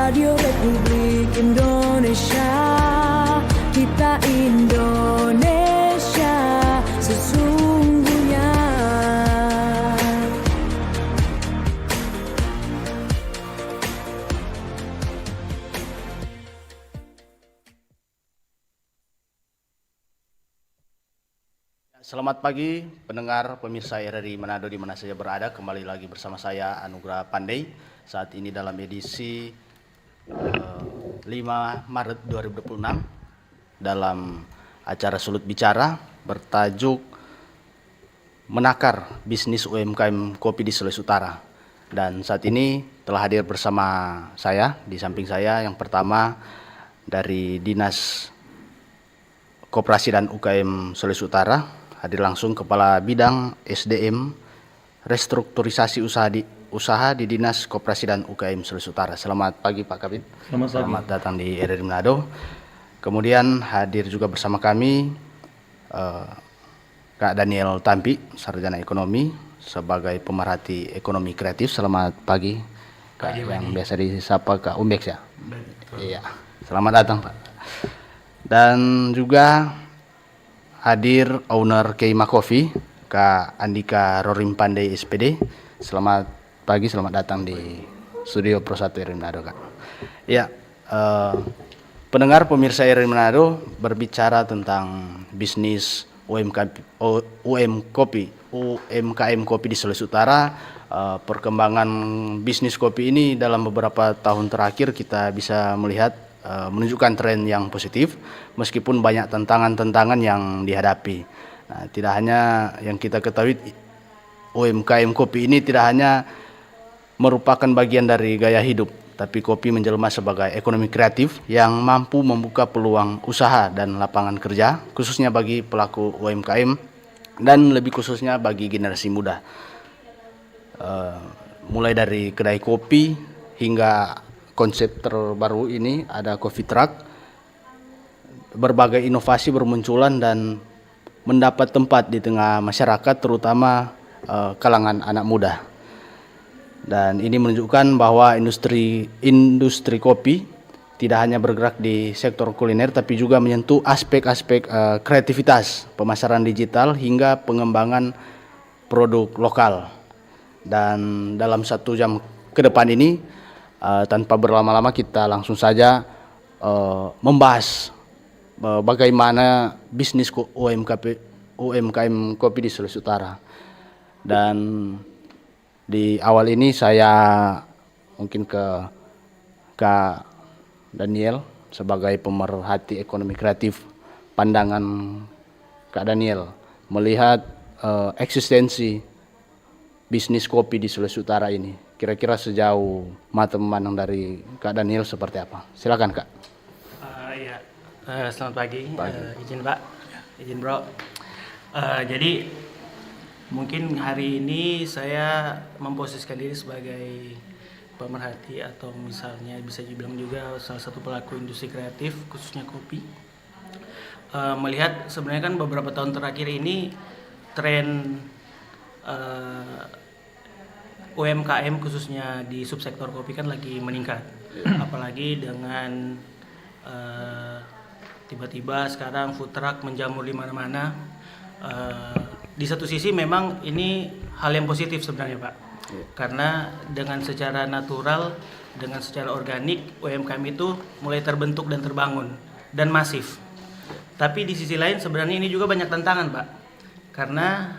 Radio Republik Indonesia, kita Indonesia sesungguhnya. Selamat pagi pendengar pemirsa RRI Manado di mana saja berada. Kembali lagi bersama saya Anugrah Pandey. Saat ini dalam edisi 5 Maret 2026 dalam acara Sulut Bicara bertajuk Menakar Bisnis UMKM Kopi di Sulawesi Utara. Dan saat ini telah hadir bersama saya, di samping saya yang pertama dari Dinas Koperasi dan UKM Sulawesi Utara, hadir langsung Kepala Bidang SDM Restrukturisasi Usaha di Dinas Koperasi dan UKM Sulawesi Utara. Selamat pagi Pak Kabid. Selamat datang di RRI Manado. Kemudian hadir juga bersama kami Kak Daniel Tampi, Sarjana Ekonomi sebagai pemerhati ekonomi kreatif. Selamat pagi Kak, yang biasa disapa Kak Umbex ya. Iya. Selamat datang Pak. Dan juga hadir owner Keima Coffee, Kak Andika Rorim Pandey SPD. Selamat pagi, selamat datang di studio Pro 1 RRI Manado, Kak. Ya, pendengar pemirsa RRI Manado, berbicara tentang bisnis UMKM Kopi di Sulawesi Utara. Perkembangan bisnis kopi ini dalam beberapa tahun terakhir kita bisa melihat menunjukkan tren yang positif meskipun banyak tantangan-tantangan yang dihadapi. Nah, tidak hanya yang kita ketahui, UMKM kopi ini tidak hanya merupakan bagian dari gaya hidup, tapi kopi menjelma sebagai ekonomi kreatif yang mampu membuka peluang usaha dan lapangan kerja khususnya bagi pelaku UMKM dan lebih khususnya bagi generasi muda. Mulai dari kedai kopi hingga konsep terbaru ini ada coffee truck, berbagai inovasi bermunculan dan mendapat tempat di tengah masyarakat terutama kalangan anak muda. Dan ini menunjukkan bahwa industri kopi tidak hanya bergerak di sektor kuliner tapi juga menyentuh aspek-aspek kreativitas, pemasaran digital hingga pengembangan produk lokal. Dan dalam 1 jam ke depan ini tanpa berlama-lama kita langsung saja membahas bagaimana bisnis UMKM kopi di Sulawesi Utara. Dan di awal ini saya mungkin ke Kak Daniel sebagai pemerhati ekonomi kreatif. Pandangan Kak Daniel melihat eksistensi bisnis kopi di Sulawesi Utara ini, kira-kira sejauh mata memandang dari Kak Daniel seperti apa? Silakan Kak. Selamat pagi. Izin Pak, izin Bro. Jadi mungkin hari ini saya memposisikan diri sebagai pemerhati atau misalnya bisa dibilang juga salah satu pelaku industri kreatif khususnya kopi. Melihat sebenarnya kan beberapa tahun terakhir ini tren UMKM khususnya di subsektor kopi kan lagi meningkat. Apalagi dengan tiba-tiba sekarang food truck menjamur di mana-mana. Di satu sisi memang ini hal yang positif sebenarnya Pak, karena dengan secara natural, dengan secara organik UMKM itu mulai terbentuk dan terbangun dan masif. Tapi di sisi lain sebenarnya ini juga banyak tantangan Pak, karena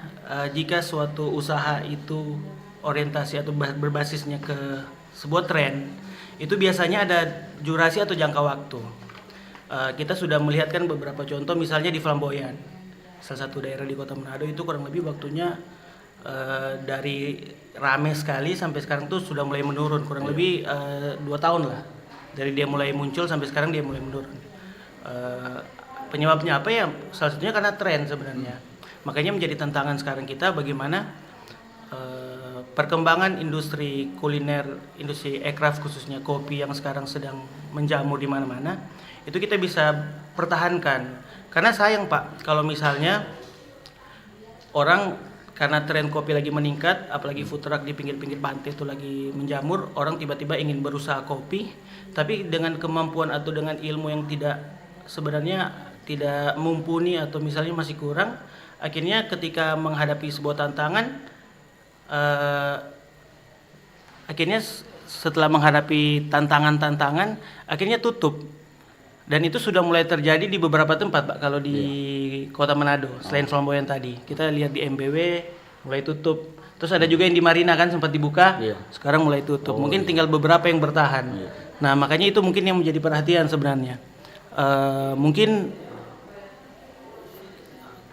jika suatu usaha itu orientasi atau berbasisnya ke sebuah tren, itu biasanya ada durasi atau jangka waktu. Kita sudah melihat kan beberapa contoh misalnya di Flamboyan, salah satu daerah di Kota Manado itu kurang lebih waktunya dari rame sekali sampai sekarang tuh sudah mulai menurun, kurang lebih 2 tahun lah dari dia mulai muncul sampai sekarang dia mulai menurun. Penyebabnya apa ya? Salah satunya karena tren sebenarnya. Makanya menjadi tantangan sekarang kita bagaimana perkembangan industri kuliner, industri aircraft khususnya kopi yang sekarang sedang menjamur di mana-mana, itu kita bisa pertahankan. Karena sayang Pak, kalau misalnya orang karena tren kopi lagi meningkat, apalagi food truck di pinggir-pinggir pantai itu lagi menjamur, orang tiba-tiba ingin berusaha kopi, tapi dengan kemampuan atau dengan ilmu yang sebenarnya tidak mumpuni atau misalnya masih kurang, akhirnya ketika menghadapi sebuah tantangan, akhirnya setelah menghadapi tantangan-tantangan, akhirnya tutup. Dan itu sudah mulai terjadi di beberapa tempat, Pak. Kalau di Kota Manado, selain Flamboyan tadi, kita lihat di MBW mulai tutup. Terus ada juga yang di Marina kan sempat dibuka, sekarang mulai tutup. Mungkin tinggal beberapa yang bertahan. Nah, makanya itu mungkin yang menjadi perhatian sebenarnya. Mungkin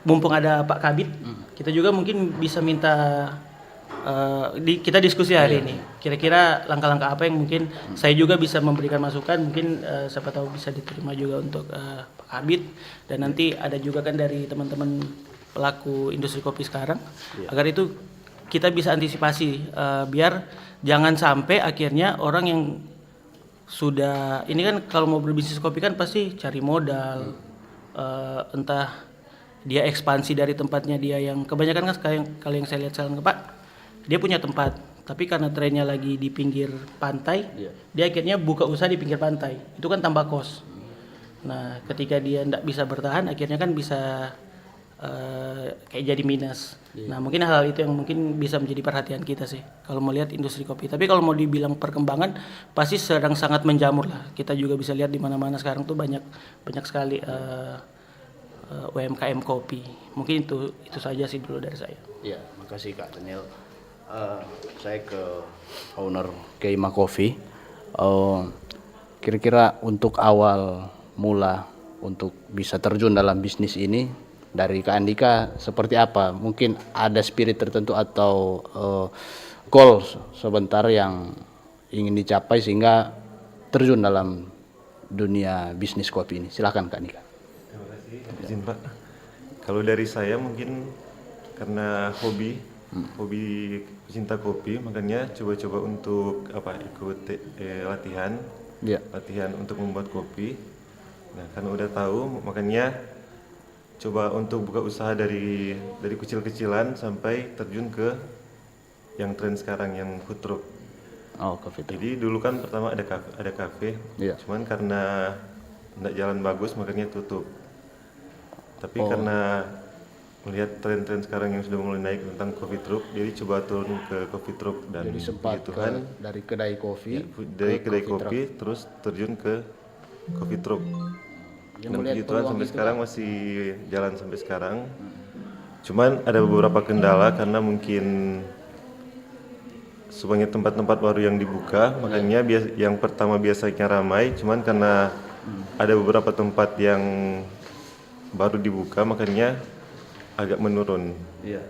mumpung ada Pak Kabid, kita juga mungkin bisa minta kita diskusi hari ini. Kira-kira langkah-langkah apa yang mungkin saya juga bisa memberikan masukan, mungkin siapa tahu bisa diterima juga untuk Pak Kabid, dan nanti ada juga kan dari teman-teman pelaku industri kopi sekarang, agar itu kita bisa antisipasi biar jangan sampai akhirnya orang yang sudah ini kan kalau mau berbisnis kopi kan pasti cari modal, entah dia ekspansi dari tempatnya dia yang kebanyakan kan kalau yang saya lihat sekarang Pak, dia punya tempat, tapi karena trennya lagi di pinggir pantai, dia akhirnya buka usaha di pinggir pantai. Itu kan tambah kos. Nah, ketika dia tidak bisa bertahan, akhirnya kan bisa kayak jadi minus. Nah, mungkin hal itu yang mungkin bisa menjadi perhatian kita sih, kalau melihat industri kopi. Tapi kalau mau dibilang perkembangan, pasti sedang sangat menjamur lah. Kita juga bisa lihat di mana-mana sekarang tuh banyak sekali UMKM kopi. Mungkin itu saja sih dulu dari saya. Ya, makasih Kak Daniel. Saya ke owner Keima Coffee. Kira-kira untuk awal mula untuk bisa terjun dalam bisnis ini dari Kak Andika seperti apa? Mungkin ada spirit tertentu atau goal sebentar yang ingin dicapai sehingga terjun dalam dunia bisnis kopi ini. Silakan Kak Andika. Terima kasih, izin Pak. Kalau dari saya mungkin karena hobi pecinta kopi, makanya coba-coba untuk ikut latihan untuk membuat kopi. Nah, karena udah tahu, makanya coba untuk buka usaha dari kecil-kecilan sampai terjun ke yang tren sekarang yang food truck. Oh, coffee truck. Jadi dulu kan pertama ada kafe, cuman karena tidak jalan bagus makanya tutup. Tapi karena melihat tren-tren sekarang yang sudah mulai naik tentang coffee truck, jadi coba turun ke coffee truck dan jadi sempat dari kedai kopi dari kedai kopi terus terjun ke coffee truck. Dan puji Tuhan sampai sekarang masih jalan sampai sekarang. Cuman ada beberapa kendala karena mungkin sebanyak tempat-tempat baru yang dibuka, makanya yang pertama biasanya ramai, cuman karena ada beberapa tempat yang baru dibuka makanya agak menurun. Iya.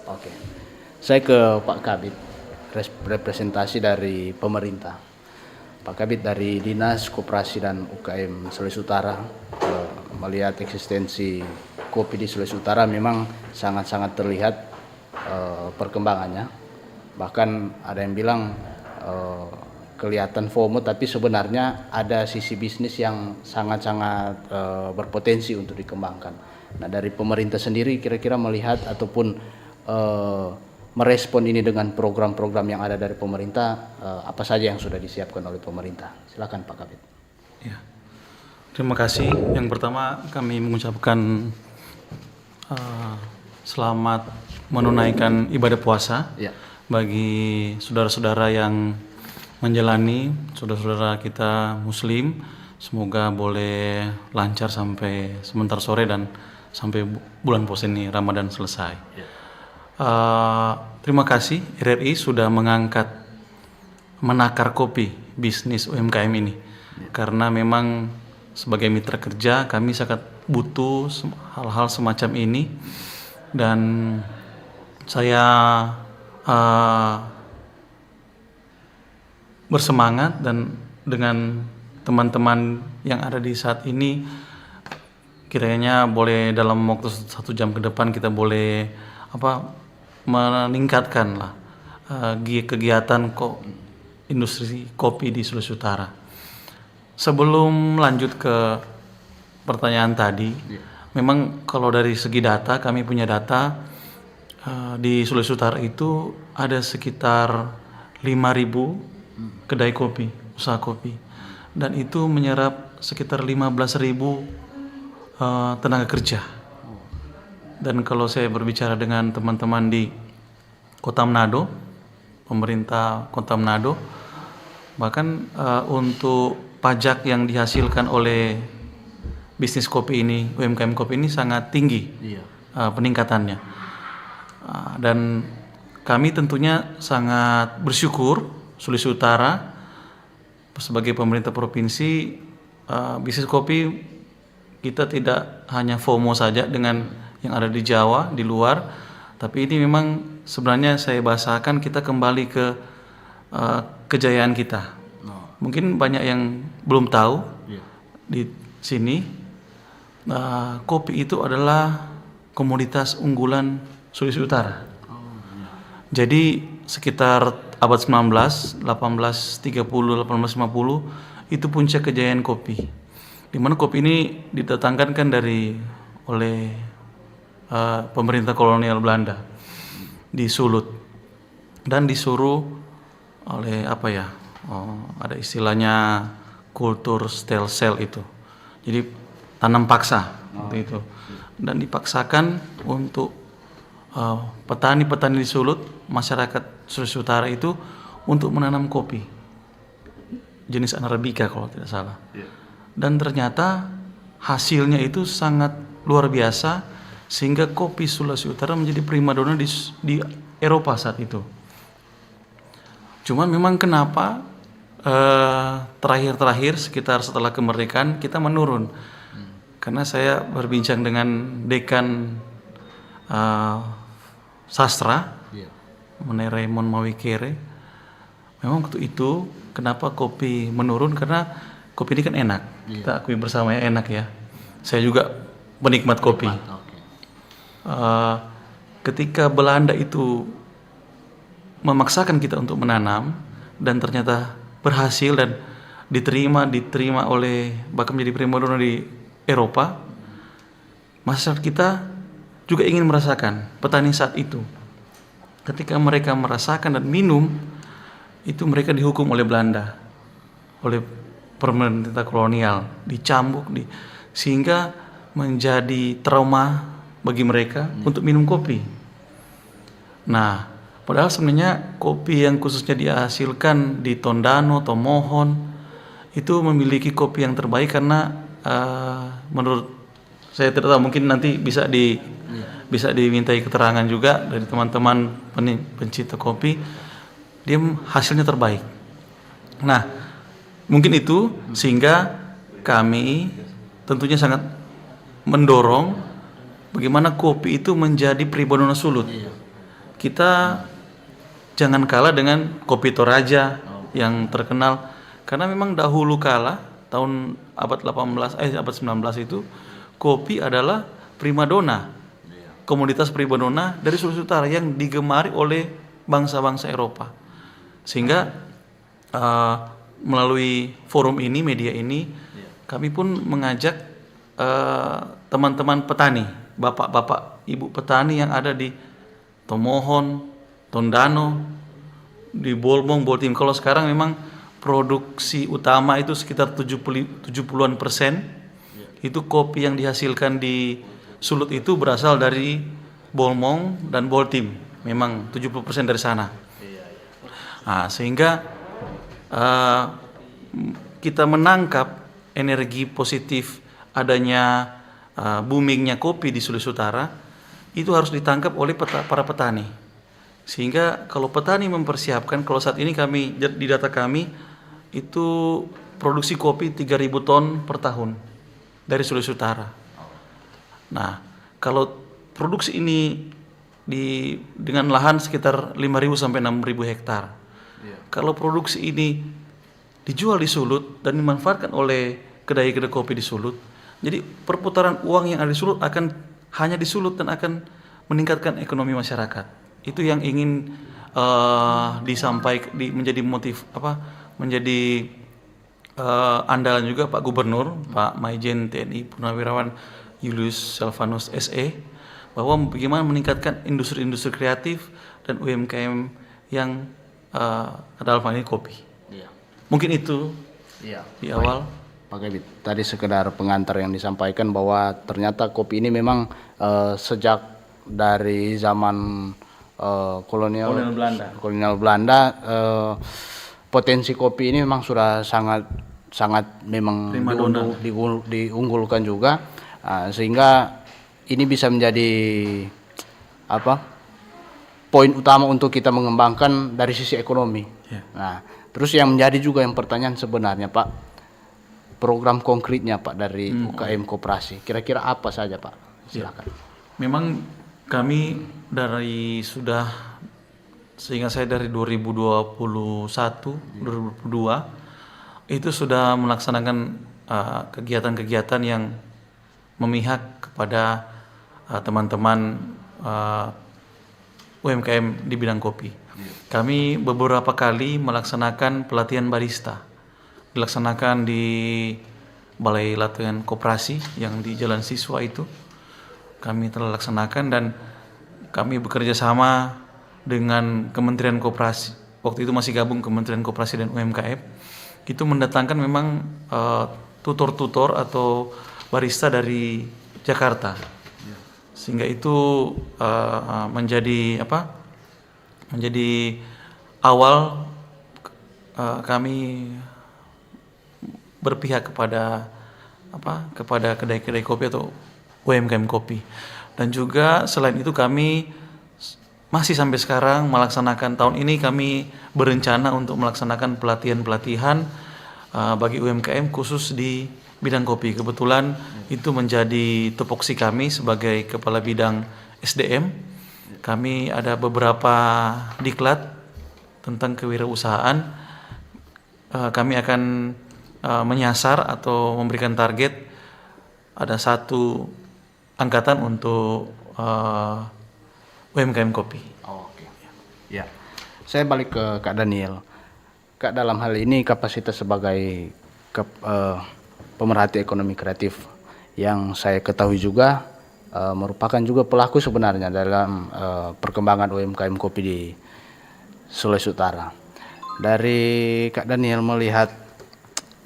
Oke. Saya ke Pak Kabid, representasi dari pemerintah. Pak Kabid dari Dinas Koperasi dan UKM Sulawesi Utara, melihat eksistensi kopi di Sulawesi Utara memang sangat-sangat terlihat perkembangannya. Bahkan ada yang bilang kelihatan FOMO, tapi sebenarnya ada sisi bisnis yang sangat-sangat berpotensi untuk dikembangkan. Nah, dari pemerintah sendiri kira-kira melihat ataupun merespon ini dengan program-program yang ada dari pemerintah, apa saja yang sudah disiapkan oleh pemerintah? Silakan Pak Kabid. Ya, terima kasih. Yang pertama kami mengucapkan selamat menunaikan ibadah puasa bagi saudara-saudara yang menjalani, saudara-saudara kita Muslim. Semoga boleh lancar sampai sebentar sore dan sampai bulan puasa ini Ramadan selesai. Terima kasih RRI sudah mengangkat menakar kopi bisnis UMKM ini, karena memang sebagai mitra kerja kami sangat butuh hal-hal semacam ini, dan saya bersemangat dan dengan teman-teman yang ada di saat ini, kiranya boleh dalam waktu 1 jam ke depan kita boleh meningkatkan lah kegiatan industri kopi di Sulawesi Utara. Sebelum lanjut ke pertanyaan tadi, Memang kalau dari segi data, kami punya data di Sulawesi Utara itu ada sekitar 5.000 kedai kopi, usaha kopi, dan itu menyerap sekitar 15.000 tenaga kerja. Dan kalau saya berbicara dengan teman-teman di Kota Manado, pemerintah Kota Manado, bahkan untuk pajak yang dihasilkan oleh bisnis kopi ini, UMKM kopi ini sangat tinggi peningkatannya. Dan kami tentunya sangat bersyukur Sulawesi Utara sebagai pemerintah provinsi, bisnis kopi kita tidak hanya FOMO saja dengan yang ada di Jawa, di luar, tapi ini memang sebenarnya saya bahasakan kita kembali ke kejayaan kita. Mungkin banyak yang belum tahu di sini, kopi itu adalah komoditas unggulan Sulawesi Utara. Jadi sekitar abad 19, 1830, 1850 itu puncak kejayaan kopi. Di mana kopi ini didatangkan kan oleh pemerintah kolonial Belanda di Sulut, dan disuruh oleh ada istilahnya kultur stelsel itu. Jadi tanam paksa waktu itu, dan dipaksakan untuk petani-petani di Sulut, masyarakat Sulawesi Utara itu untuk menanam kopi jenis Arabica kalau tidak salah. Dan ternyata hasilnya itu sangat luar biasa, sehingga kopi Sulawesi Utara menjadi primadona di Eropa saat itu. Cuman memang kenapa terakhir-terakhir sekitar setelah kemerdekaan kita menurun? Karena saya berbincang dengan dekan sastra mengenai Raymond Mawikere. Memang waktu itu kenapa kopi menurun? Karena kopi ini kan enak, kita akui bersama ya, enak ya. Saya juga penikmat kopi. Ketika Belanda itu memaksakan kita untuk menanam dan ternyata berhasil dan diterima oleh, bahkan menjadi primadona di Eropa, masyarakat kita juga ingin merasakan. Petani saat itu ketika mereka merasakan dan minum itu, mereka dihukum oleh Belanda, oleh pemerintah kolonial, dicambuk, sehingga menjadi trauma bagi mereka untuk minum kopi. Nah, padahal sebenarnya kopi yang khususnya dihasilkan di Tondano, Tomohon itu memiliki kopi yang terbaik, karena menurut saya tidak tahu, mungkin nanti bisa dimintai keterangan juga dari teman-teman pencinta kopi, dia hasilnya terbaik. Nah, mungkin itu sehingga kami tentunya sangat mendorong bagaimana kopi itu menjadi primadona Sulut. Kita jangan kalah dengan kopi Toraja yang terkenal, karena memang dahulu kala tahun abad 19 itu kopi adalah primadona, komoditas primadona dari Sulawesi Utara yang digemari oleh bangsa-bangsa Eropa. Sehingga melalui forum ini, media ini, kami pun mengajak teman-teman petani, bapak-bapak, ibu petani yang ada di Tomohon, Tondano, di Bolmong, Boltim. Kalau sekarang memang produksi utama itu sekitar 70-an% itu kopi yang dihasilkan di Sulut itu berasal dari Bolmong dan Boltim. Memang 70% dari sana. Nah, sehingga kita menangkap energi positif adanya boomingnya kopi di Sulawesi Utara itu harus ditangkap oleh para petani. Sehingga kalau petani mempersiapkan, kalau saat ini kami di data kami itu produksi kopi 3.000 ton per tahun dari Sulawesi Utara. Nah, kalau produksi ini dengan lahan sekitar 5.000 sampai 6.000 hektar. Kalau produksi ini dijual di Sulut dan dimanfaatkan oleh kedai-kedai kopi di Sulut, jadi perputaran uang yang ada di Sulut akan hanya di Sulut dan akan meningkatkan ekonomi masyarakat. Itu yang ingin disampaikan, menjadi motif menjadi andalan juga Pak Gubernur, Pak Maijen TNI Purnawirawan Julius Silvanus SE, bahwa bagaimana meningkatkan industri-industri kreatif dan UMKM yang dalam hal ini kopi. Iya. Mungkin itu Iya. di awal. Pak Kabit, tadi sekedar pengantar yang disampaikan bahwa ternyata kopi ini memang sejak dari zaman kolonial Belanda, potensi kopi ini memang sudah sangat memang diunggulkan juga, sehingga ini bisa menjadi poin utama untuk kita mengembangkan dari sisi ekonomi. Nah, terus yang menjadi juga yang pertanyaan sebenarnya Pak, program konkretnya Pak dari UKM Koperasi, kira-kira apa saja Pak? Silakan. Memang kami sehingga saya dari 2021, 2022 itu sudah melaksanakan kegiatan-kegiatan yang memihak kepada teman-teman UMKM di bidang kopi. Kami beberapa kali melaksanakan pelatihan barista, dilaksanakan di Balai Latihan Koperasi yang di Jalan Siswa itu. Kami telah laksanakan dan kami bekerja sama dengan Kementerian Koperasi. Waktu itu masih gabung Kementerian Koperasi dan UMKM. Itu mendatangkan memang tutor-tutor atau barista dari Jakarta. Sehingga itu menjadi awal kami berpihak kepada kedai-kedai kopi atau UMKM kopi. Dan juga selain itu kami masih sampai sekarang melaksanakan, tahun ini kami berencana untuk melaksanakan pelatihan-pelatihan bagi UMKM khusus di bidang kopi. Kebetulan itu menjadi tupoksi kami sebagai kepala bidang SDM. Kami ada beberapa diklat tentang kewirausahaan. Kami akan menyasar atau memberikan target ada satu angkatan untuk UMKM kopi. Oke. Ya. Saya balik ke Kak Daniel. Kak, dalam hal ini kapasitas sebagai pemerhati ekonomi kreatif yang saya ketahui juga merupakan juga pelaku sebenarnya dalam perkembangan UMKM kopi di Sulawesi Utara. Dari Kak Daniel melihat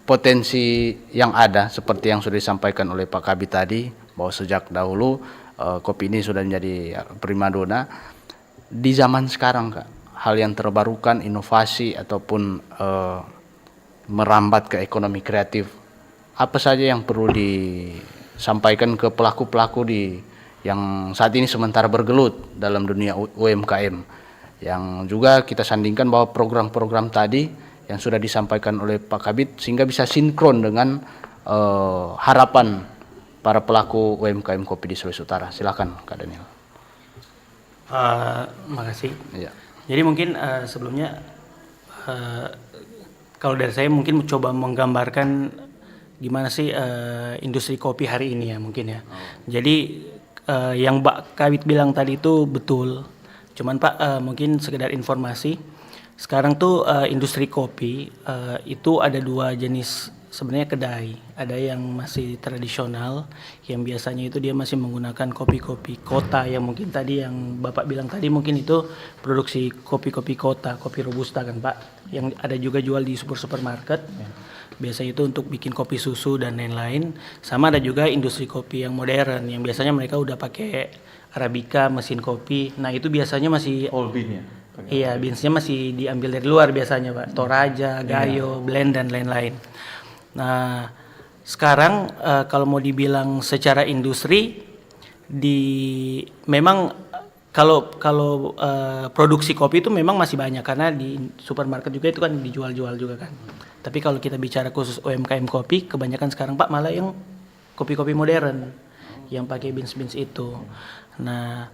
potensi yang ada seperti yang sudah disampaikan oleh Pak Kabit tadi, bahwa sejak dahulu kopi ini sudah menjadi primadona. Di zaman sekarang Kak, hal yang terbarukan, inovasi ataupun merambat ke ekonomi kreatif, apa saja yang perlu disampaikan ke pelaku-pelaku yang saat ini sementara bergelut dalam dunia UMKM, yang juga kita sandingkan bahwa program-program tadi yang sudah disampaikan oleh Pak Kabit sehingga bisa sinkron dengan harapan para pelaku UMKM kopi di Sulawesi Utara. Silakan Kak Daniel. Makasih. Ya. Jadi mungkin sebelumnya kalau dari saya mungkin coba menggambarkan gimana sih industri kopi hari ini ya mungkin ya. Jadi yang Pak Kabit bilang tadi itu betul. Cuman Pak mungkin sekedar informasi. Sekarang tuh industri kopi itu ada dua jenis sebenarnya kedai. Ada yang masih tradisional, yang biasanya itu dia masih menggunakan kopi-kopi kota, yang mungkin tadi yang Bapak bilang tadi mungkin itu produksi kopi-kopi kota, kopi robusta kan Pak. Yang ada juga jual di supermarket. Biasanya itu untuk bikin kopi susu dan lain-lain. Sama ada juga industri kopi yang modern, yang biasanya mereka udah pakai Arabica, mesin kopi. Nah itu biasanya masih All bean ya? Iya, beansnya masih diambil dari luar biasanya Pak. Toraja, Gayo, blend dan lain-lain. Nah, sekarang kalau mau dibilang secara industri, memang kalau produksi kopi itu memang masih banyak karena di supermarket juga itu kan dijual-jual juga kan. Tapi kalau kita bicara khusus UMKM kopi, kebanyakan sekarang Pak malah yang kopi-kopi modern yang pakai beans-beans itu. Nah,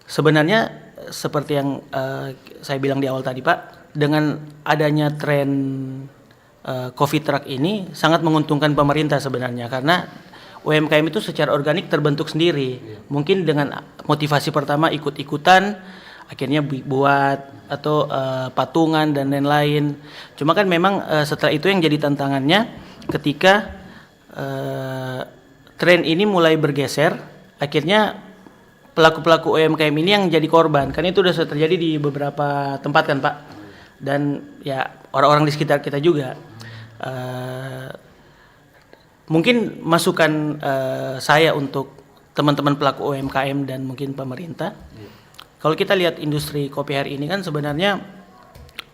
sebenarnya seperti yang saya bilang di awal tadi Pak, dengan adanya tren coffee truck ini sangat menguntungkan pemerintah sebenarnya, karena UMKM itu secara organik terbentuk sendiri. Mungkin dengan motivasi pertama ikut-ikutan, akhirnya buat atau patungan dan lain-lain. Cuma kan memang setelah itu yang jadi tantangannya ketika tren ini mulai bergeser, akhirnya pelaku-pelaku UMKM ini yang jadi korban. Kan itu sudah terjadi di beberapa tempat kan Pak, dan ya orang-orang di sekitar kita juga. Mungkin masukan saya untuk teman-teman pelaku UMKM dan mungkin pemerintah, kalau kita lihat industri kopi hari ini kan sebenarnya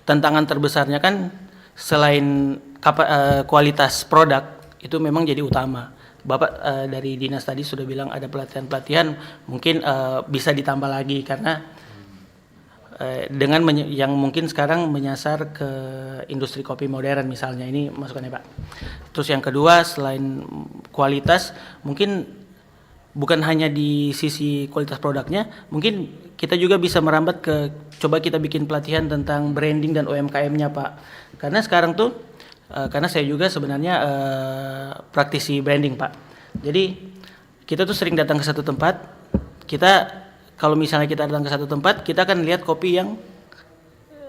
tantangan terbesarnya kan selain kualitas produk itu memang jadi utama. Bapak dari dinas tadi sudah bilang ada pelatihan-pelatihan, mungkin bisa ditambah lagi karena dengan yang mungkin sekarang menyasar ke industri kopi modern misalnya, ini masukannya Pak. Terus yang kedua, selain kualitas, mungkin bukan hanya di sisi kualitas produknya, mungkin kita juga bisa merambat ke coba kita bikin pelatihan tentang branding dan UMKM-nya Pak. Karena sekarang tuh karena saya juga sebenarnya praktisi branding Pak. Jadi kita tuh sering datang ke satu tempat, kalau misalnya kita datang ke satu tempat, kita akan lihat kopi yang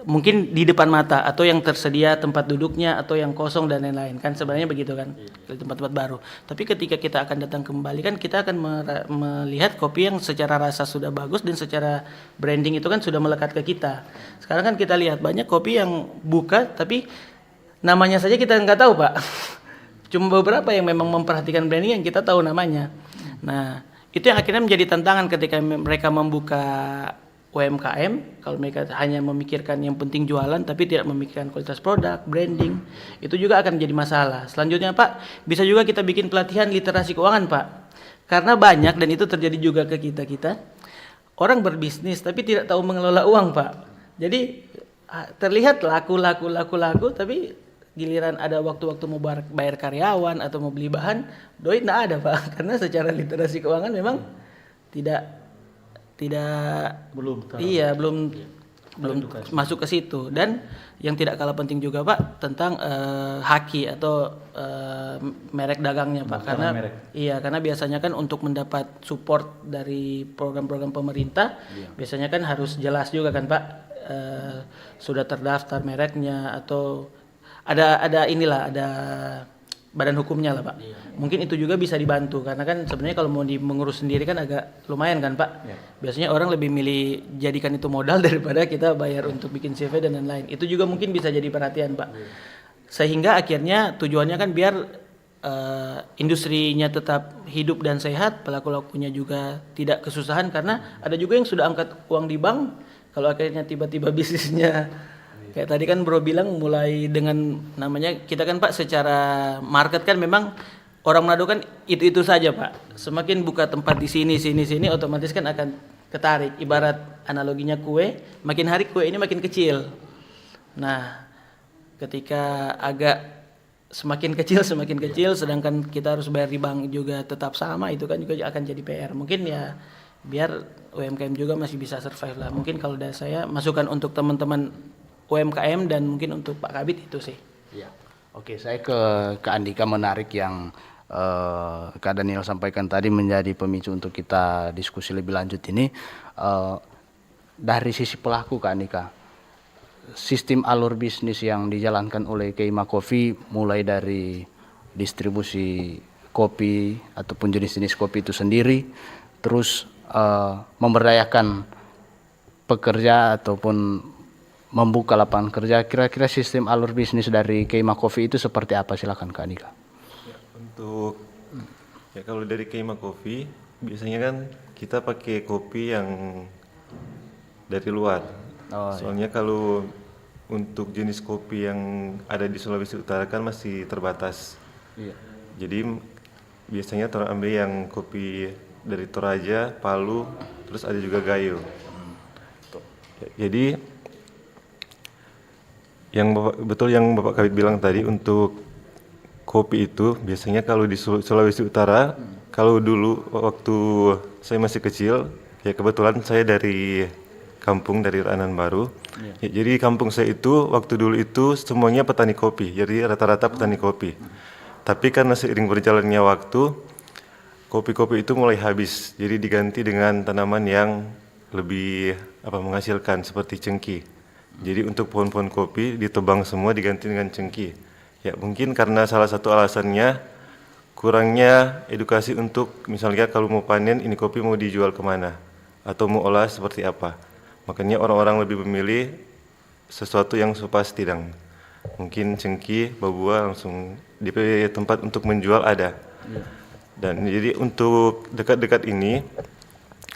mungkin di depan mata atau yang tersedia tempat duduknya atau yang kosong dan lain-lain, kan sebenarnya begitu kan, di tempat-tempat baru. Tapi ketika kita akan datang kembali kan kita akan melihat kopi yang secara rasa sudah bagus dan secara branding itu kan sudah melekat ke kita. Sekarang kan kita lihat banyak kopi yang buka tapi namanya saja kita nggak tahu Pak. Cuma beberapa yang memang memperhatikan branding yang kita tahu namanya. Nah, itu yang akhirnya menjadi tantangan ketika mereka membuka UMKM. Kalau mereka hanya memikirkan yang penting jualan tapi tidak memikirkan kualitas produk, branding, itu juga akan menjadi masalah. Selanjutnya Pak, bisa juga kita bikin pelatihan literasi keuangan Pak. Karena banyak, dan itu terjadi juga ke kita, orang berbisnis tapi tidak tahu mengelola uang Pak. Jadi terlihat laku, tapi giliran ada waktu-waktu mau bayar karyawan atau mau beli bahan, doi nggak ada Pak. Karena secara literasi keuangan memang belum masuk ke situ. Dan yang tidak kalah penting juga Pak tentang haki atau merek dagangnya Pak. Karena biasanya kan untuk mendapat support dari program-program pemerintah, biasanya kan harus jelas juga kan Pak, sudah terdaftar mereknya atau ada badan hukumnya lah Pak. Mungkin itu juga bisa dibantu karena kan sebenarnya kalau mau mengurus sendiri kan agak lumayan kan Pak. Biasanya orang lebih milih jadikan itu modal daripada kita bayar untuk bikin CV dan lain-lain. Itu juga mungkin bisa jadi perhatian Pak. Sehingga akhirnya tujuannya kan biar industrinya tetap hidup dan sehat, pelaku-pelakunya juga tidak kesusahan, karena ada juga yang sudah angkat uang di bank, kalau akhirnya tiba-tiba bisnisnya kayak tadi kan Bro bilang mulai dengan namanya kita kan Pak secara market kan memang orang Manado kan itu saja Pak. Semakin buka tempat di sini otomatis kan akan ketarik. Ibarat analoginya kue, makin hari kue ini makin kecil. Nah, ketika agak semakin kecil sedangkan kita harus bayar di bank juga tetap sama, itu kan juga akan jadi PR. Mungkin ya biar UMKM juga masih bisa survive lah. Mungkin kalau dari saya masukan untuk teman-teman UMKM dan mungkin untuk Pak Kabid itu sih. Ya. Oke, saya ke Andika, menarik yang Kak Daniel sampaikan tadi menjadi pemicu untuk kita diskusi lebih lanjut ini. Dari sisi pelaku Kak Andika, sistem alur bisnis yang dijalankan oleh Keima Coffee mulai dari distribusi kopi ataupun jenis-jenis kopi itu sendiri, terus memberdayakan pekerja ataupun membuka lapangan kerja, kira-kira sistem alur bisnis dari Keima Coffee itu seperti apa? Silakan Kak Andika. Kalau dari Keima Coffee biasanya kan kita pakai kopi yang dari luar. Soalnya kalau untuk jenis kopi yang ada di Sulawesi Utara kan masih terbatas. Jadi biasanya terambil yang kopi dari Toraja, Palu, terus ada juga Gayo. Jadi yang Bapak Kabid bilang tadi, untuk kopi itu biasanya kalau di Sulawesi Utara, kalau dulu waktu saya masih kecil, ya kebetulan saya dari kampung, dari Ranan Baru. Jadi kampung saya itu waktu dulu itu semuanya petani kopi, jadi rata-rata petani kopi. Tapi karena seiring berjalannya waktu, kopi-kopi itu mulai habis, jadi diganti dengan tanaman yang lebih menghasilkan seperti cengkih. Jadi untuk pohon-pohon kopi ditebang semua, diganti dengan cengkih. Ya mungkin karena salah satu alasannya kurangnya edukasi untuk misalnya kalau mau panen ini kopi mau dijual kemana atau mau olah seperti apa. Makanya orang-orang lebih memilih sesuatu yang pasti dong. Mungkin cengkih, babua langsung di tempat untuk menjual ada. Dan jadi untuk dekat-dekat ini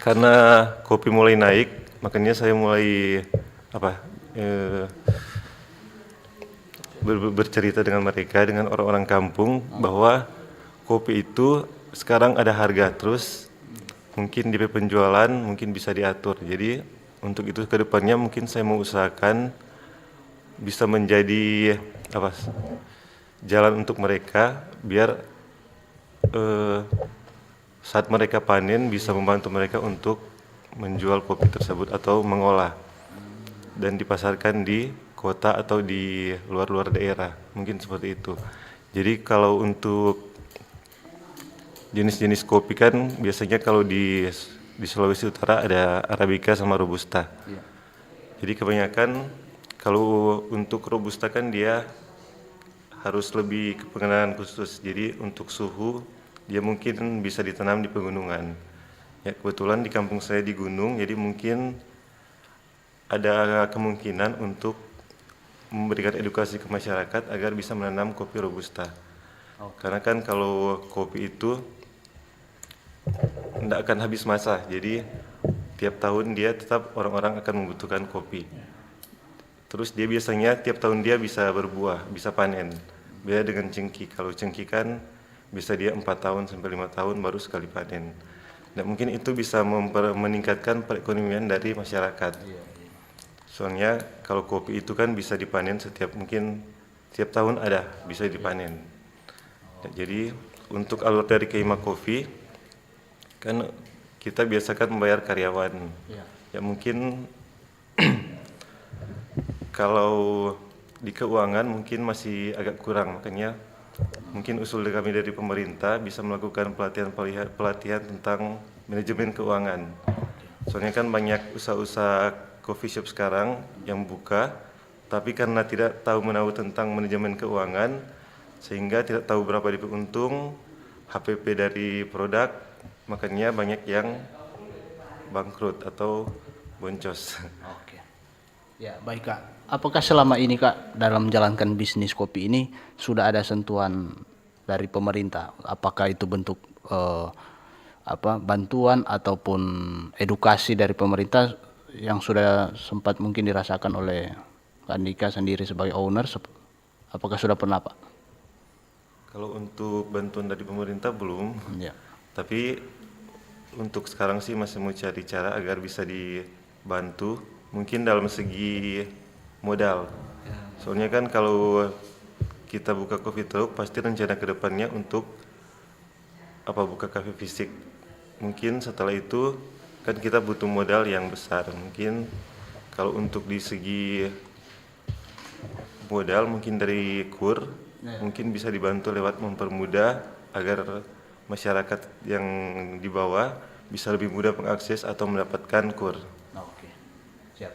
karena kopi mulai naik, makanya saya mulai bercerita dengan mereka, dengan orang-orang kampung bahwa kopi itu sekarang ada harga terus, mungkin di penjualan mungkin bisa diatur. Jadi untuk itu ke depannya mungkin saya mau usahakan bisa menjadi jalan untuk mereka biar saat mereka panen bisa membantu mereka untuk menjual kopi tersebut atau mengolah dan dipasarkan di kota atau di luar-luar daerah, mungkin seperti itu. Jadi kalau untuk jenis-jenis kopi kan biasanya kalau di Sulawesi Utara ada Arabica sama Robusta. Jadi kebanyakan kalau untuk Robusta kan dia harus lebih ke pengenalan khusus. Jadi untuk suhu dia mungkin bisa ditanam di pegunungan. Ya kebetulan di kampung saya di gunung, jadi mungkin ada kemungkinan untuk memberikan edukasi ke masyarakat agar bisa menanam kopi Robusta. Karena kan kalau kopi itu tidak akan habis masa, jadi tiap tahun dia tetap orang-orang akan membutuhkan kopi. Terus dia biasanya tiap tahun dia bisa berbuah, bisa panen. Beda dengan cengkih. Kalau cengkih kan bisa dia 4 tahun sampai 5 tahun baru sekali panen. Dan mungkin itu bisa meningkatkan perekonomian dari masyarakat. Soalnya kalau kopi itu kan bisa dipanen mungkin setiap tahun ada, bisa dipanen. Jadi untuk alur dari Kemah Kopi kan kita biasakan membayar karyawan. Ya mungkin kalau di keuangan mungkin masih agak kurang, makanya mungkin usul kami dari pemerintah bisa melakukan pelatihan tentang manajemen keuangan. Soalnya kan banyak usaha-usaha coffee shop sekarang yang buka, tapi karena tidak tahu menahu tentang manajemen keuangan, sehingga tidak tahu berapa DP untung, HPP dari produk, makanya banyak yang bangkrut atau boncos. Oke. Ya, baik Kak. Apakah selama ini Kak dalam menjalankan bisnis kopi ini sudah ada sentuhan dari pemerintah? Apakah itu bentuk bantuan ataupun edukasi dari pemerintah yang sudah sempat mungkin dirasakan oleh Kak Andika sendiri sebagai owner? Apakah sudah pernah Pak? Kalau untuk bantuan dari pemerintah belum. Ya. Tapi untuk sekarang sih masih mau cari cara agar bisa dibantu. Mungkin dalam segi modal. Soalnya kan kalau kita buka coffee truck pasti rencana ke depannya untuk buka kafe fisik. Mungkin setelah itu kan kita butuh modal yang besar. Mungkin kalau untuk di segi modal mungkin dari KUR mungkin bisa dibantu lewat mempermudah agar masyarakat yang di bawah bisa lebih mudah mengakses atau mendapatkan KUR. Oke. Siap.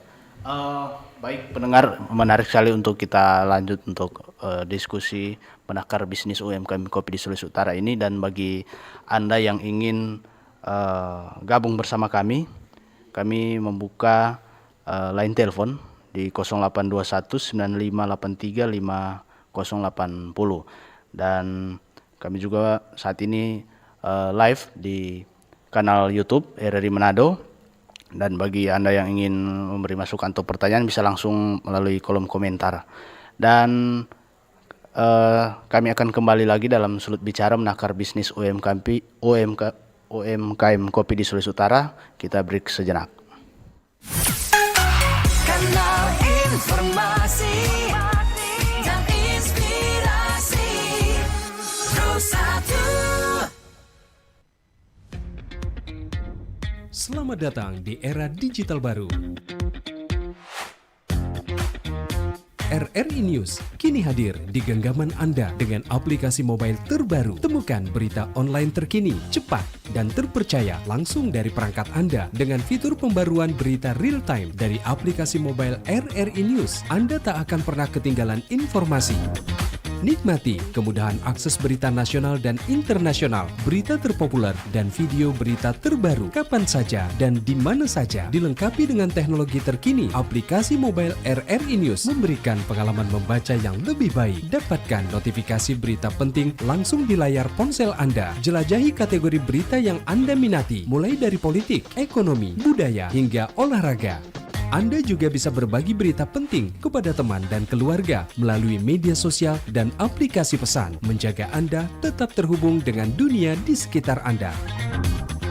Baik pendengar, menarik sekali untuk kita lanjut untuk diskusi menakar bisnis UMKM Kopi di Sulawesi Utara ini. Dan bagi Anda yang ingin gabung bersama kami membuka line telepon di 0821 9583 5080. Dan kami juga saat ini live di kanal YouTube RRI Manado. Dan bagi Anda yang ingin memberi masukan atau pertanyaan bisa langsung melalui kolom komentar. Dan kami akan kembali lagi dalam sudut bicara menakar bisnis UMKM Kopi di Sulawesi Utara. Kita break sejenak. Kanal informasi dan inspirasi Pro 1. Selamat datang di era digital baru. RRI News kini hadir di genggaman Anda dengan aplikasi mobile terbaru. Temukan berita online terkini, cepat, dan terpercaya langsung dari perangkat Anda dengan fitur pembaruan berita real time dari aplikasi mobile RRI News. Anda tak akan pernah ketinggalan informasi, Nikmati kemudahan akses berita nasional dan internasional, berita terpopuler, dan video berita terbaru kapan saja dan di mana saja. Dilengkapi dengan teknologi terkini, aplikasi mobile RRI News memberikan pengalaman membaca yang lebih baik. Dapatkan notifikasi berita penting langsung di layar ponsel Anda. Jelajahi kategori berita yang Anda minati, mulai dari politik, ekonomi, budaya, hingga olahraga. Anda juga bisa berbagi berita penting kepada teman dan keluarga melalui media sosial dan aplikasi pesan, menjaga Anda tetap terhubung dengan dunia di sekitar Anda.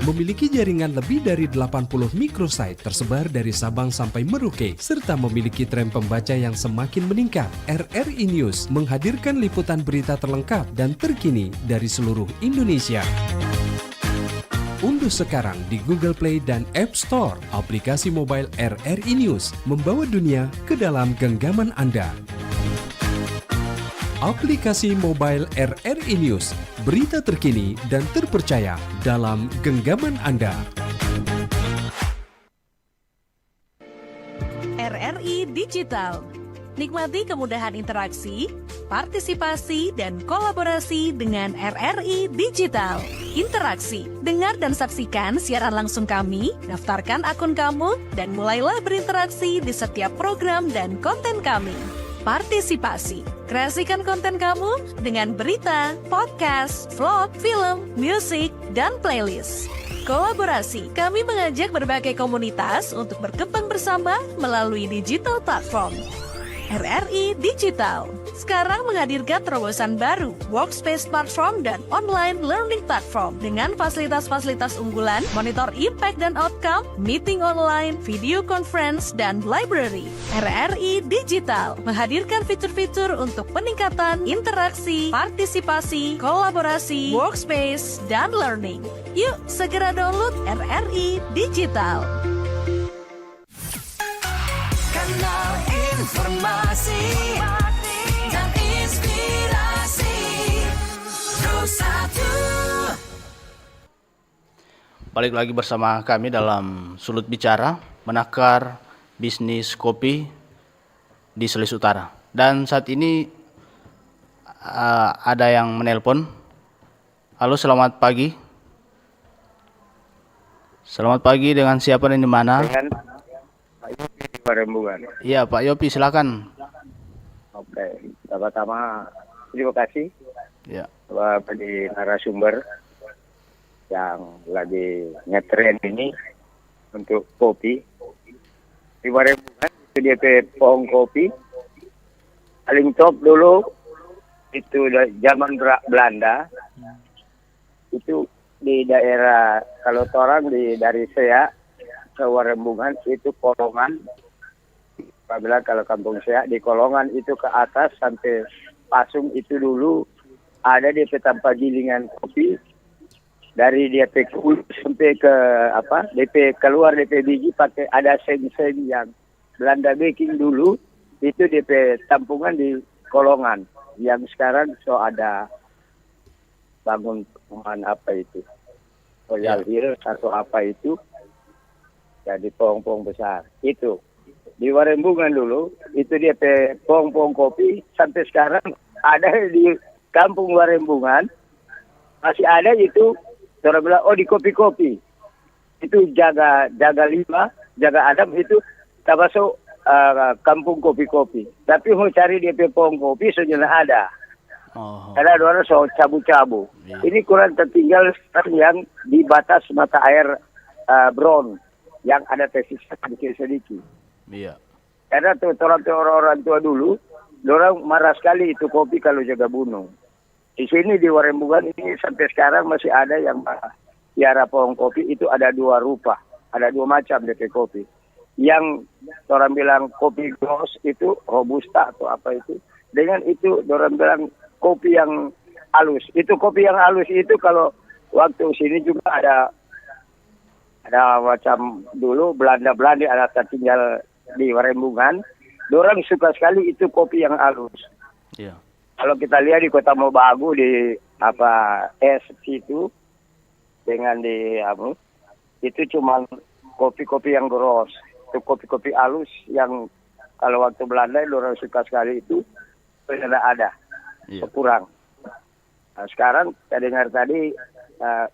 Memiliki jaringan lebih dari 80 microsite tersebar dari Sabang sampai Merauke, serta memiliki tren pembaca yang semakin meningkat. RRI News menghadirkan liputan berita terlengkap dan terkini dari seluruh Indonesia. Unduh sekarang di Google Play dan App Store aplikasi mobile RRI News, membawa dunia ke dalam genggaman Anda. Aplikasi mobile RRI News, berita terkini dan terpercaya dalam genggaman Anda. RRI Digital. Nikmati kemudahan interaksi, partisipasi, dan kolaborasi dengan RRI Digital. Interaksi, dengar dan saksikan siaran langsung kami, daftarkan akun kamu, dan mulailah berinteraksi di setiap program dan konten kami. Partisipasi, kreasikan konten kamu dengan berita, podcast, vlog, film, musik, dan playlist. Kolaborasi, kami mengajak berbagai komunitas untuk berkembang bersama melalui digital platform. RRI Digital sekarang menghadirkan terobosan baru, workspace platform dan online learning platform dengan fasilitas-fasilitas unggulan, monitor impact dan outcome, meeting online, video conference, dan library. RRI Digital menghadirkan fitur-fitur untuk peningkatan interaksi, partisipasi, kolaborasi, workspace, dan learning. Yuk, segera download RRI Digital. Kanal informasi dan inspirasi Pro 1. Balik lagi bersama kami dalam Sulut Bicara, menakar bisnis kopi di Sulawesi Utara. Dan saat ini ada yang menelpon. Halo, selamat pagi. Selamat pagi, dengan siapa dan di mana? Dengan Pak Yopi di Parembungan. Iya, Pak Yopi, silakan. Oke, pertama terima kasih Ya. bagi narasumber yang lagi ngetren ini untuk kopi. Di Parembungan itu dia pohon kopi paling top dulu itu zaman Belanda. Itu di daerah kalau orang dari Sea ke Warembungan itu Kolongan. Apabila kalau kampung Sea di Kolongan itu ke atas sampai Pasung itu dulu ada di tanpa gilingan kopi dari DP sampai ke DP keluar DP biji pakai ada sen-sen yang Belanda baking dulu itu DP tampungan di Kolongan yang sekarang ada bangun perumahan apa itu Royal Hills atau apa itu jadi pohon-pohon besar itu di Warembungan dulu itu dia pohon-pohon kopi sampai sekarang ada di kampung Warembungan masih ada itu orang bilang di kopi-kopi itu jaga lima jaga Adam itu tak masuk kampung kopi-kopi tapi mau cari dia pohon kopi sebenarnya ada. Karena ada orang cabu-cabu. Ya. Ini kurang tertinggal yang di batas mata air Brown yang ada tersisa sedikit-sedikit. Iya. Karena orang tua dulu, orang marah sekali itu kopi kalau jaga bunuh. Di sini di Warembungan ini sampai sekarang masih ada yang piara pohon kopi itu ada dua rupa, ada dua macam DP kopi. Yang orang bilang kopi gross itu robusta atau apa itu, dengan itu orang bilang kopi yang halus. Itu kopi yang halus itu kalau waktu sini juga ada macam dulu Belanda ada tertinggal di Warembungan. Dorang suka sekali itu kopi yang halus. Iya. Kalau kita lihat di Kota Mobagu di es situ dengan itu cuma kopi-kopi yang gross. Itu kopi-kopi halus yang kalau waktu Belanda dorang suka sekali itu tidak ada. kurang. Nah, sekarang saya dengar tadi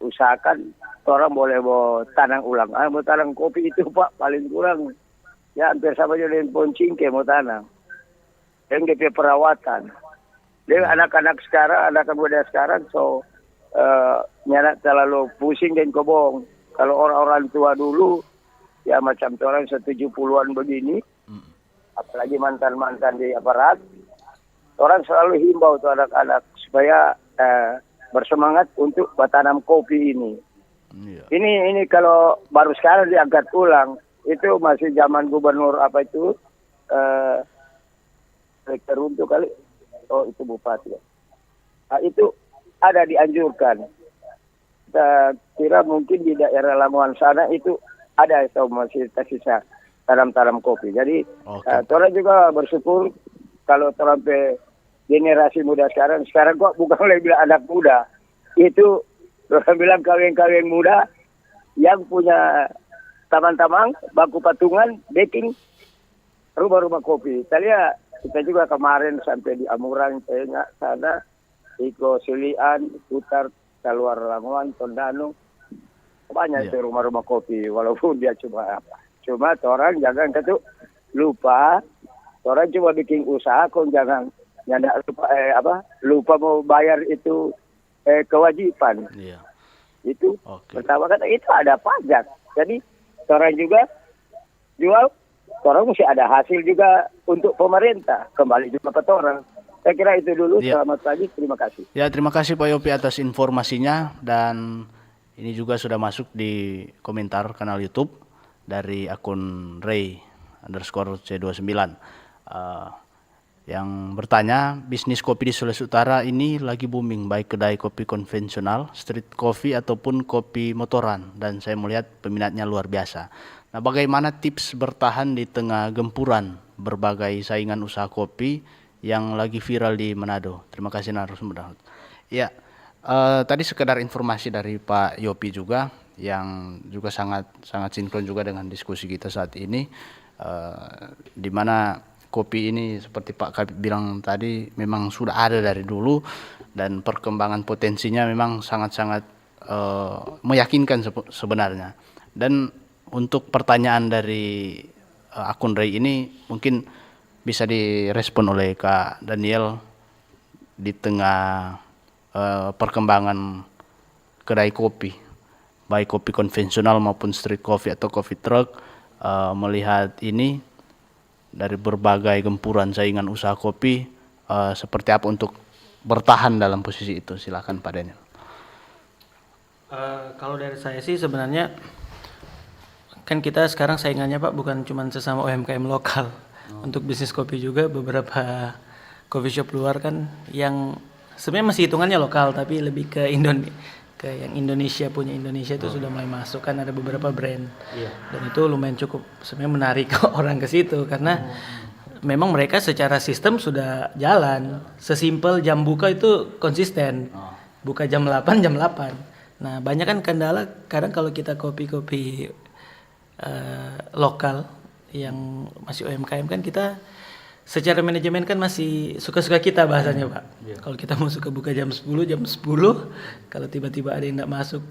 usahakan orang boleh mau tanam ulang. Mau tanam kopi itu Pak paling kurang ya hampir sama aja dengan pohon cingke mau tanam. Dan dia perawatan. Dia anak-anak sekarang, anak muda sekarang nyanak terlalu pusing dan kobong. Kalau orang-orang tua dulu ya macam orang 70-an begini, apalagi mantan-mantan di aparat, orang selalu himbau tuh anak-anak supaya bersemangat untuk bertanam kopi ini. Iya. Ini kalau baru sekarang diangkat ulang, itu masih zaman gubernur apa itu, teruntuk kali, oh itu bupati ya. Nah, itu ada dianjurkan. Kita kira mungkin di daerah Lamongan sana itu ada itu masih tersisa tanam-tanam kopi. Jadi orang juga bersyukur kalau sampai generasi muda sekarang kok bukan lagi bilang anak muda, itu orang bilang kawin-kawin muda yang punya taman-taman, baku patungan, baking, rumah-rumah kopi. Kita juga kemarin sampai di Amurang, Tengah sana, Iko Silian, Putar, keluar Lamongan, Tondano, banyak itu rumah-rumah kopi, walaupun dia cuma orang jangan lupa, orang cuma bikin usaha, kok jangan lupa mau bayar itu kewajiban. Iya. Itu pertama kata itu ada pajak. Jadi orang juga jual, orang mesti ada hasil juga untuk pemerintah. Kembali juga ke orang. Saya kira itu dulu. Selamat pagi, terima kasih. Ya, terima kasih Pak Yopi atas informasinya, dan ini juga sudah masuk di komentar kanal YouTube dari akun Ray_C29 yang bertanya, bisnis kopi di Sulawesi Utara ini lagi booming, baik kedai kopi konvensional, street coffee ataupun kopi motoran, dan saya melihat peminatnya luar biasa. Nah, bagaimana tips bertahan di tengah gempuran berbagai saingan usaha kopi yang lagi viral di Manado? Terima kasih narasumber. Ya, tadi sekedar informasi dari Pak Yopi juga, yang juga sangat sinkron juga dengan diskusi kita saat ini, di mana kopi ini seperti Pak Kabit bilang tadi memang sudah ada dari dulu, dan perkembangan potensinya memang sangat-sangat meyakinkan sebenarnya. Dan untuk pertanyaan dari akun Ray ini mungkin bisa direspon oleh Kak Daniel di tengah perkembangan kedai kopi, baik kopi konvensional maupun street coffee atau coffee truck, melihat ini dari berbagai gempuran saingan usaha kopi, seperti apa untuk bertahan dalam posisi itu? Silakan Pak Daniel. Kalau dari saya sih sebenarnya kan kita sekarang saingannya Pak bukan cuma sesama UMKM lokal. Untuk bisnis kopi juga beberapa coffee shop luar kan yang sebenarnya masih hitungannya lokal tapi lebih ke yang Indonesia punya Indonesia itu sudah mulai masuk, kan ada beberapa brand. Dan itu lumayan cukup sebenarnya menarik orang ke situ karena memang mereka secara sistem sudah jalan. Sesimpel jam buka itu konsisten. Buka jam 8 jam 8. Nah, banyak kan kendala kadang kalau kita kopi-kopi lokal yang masih UMKM kan kita secara manajemen kan masih suka-suka kita bahasanya Pak. Kalau kita mau suka buka jam 10, kalau tiba-tiba ada yang tidak masuk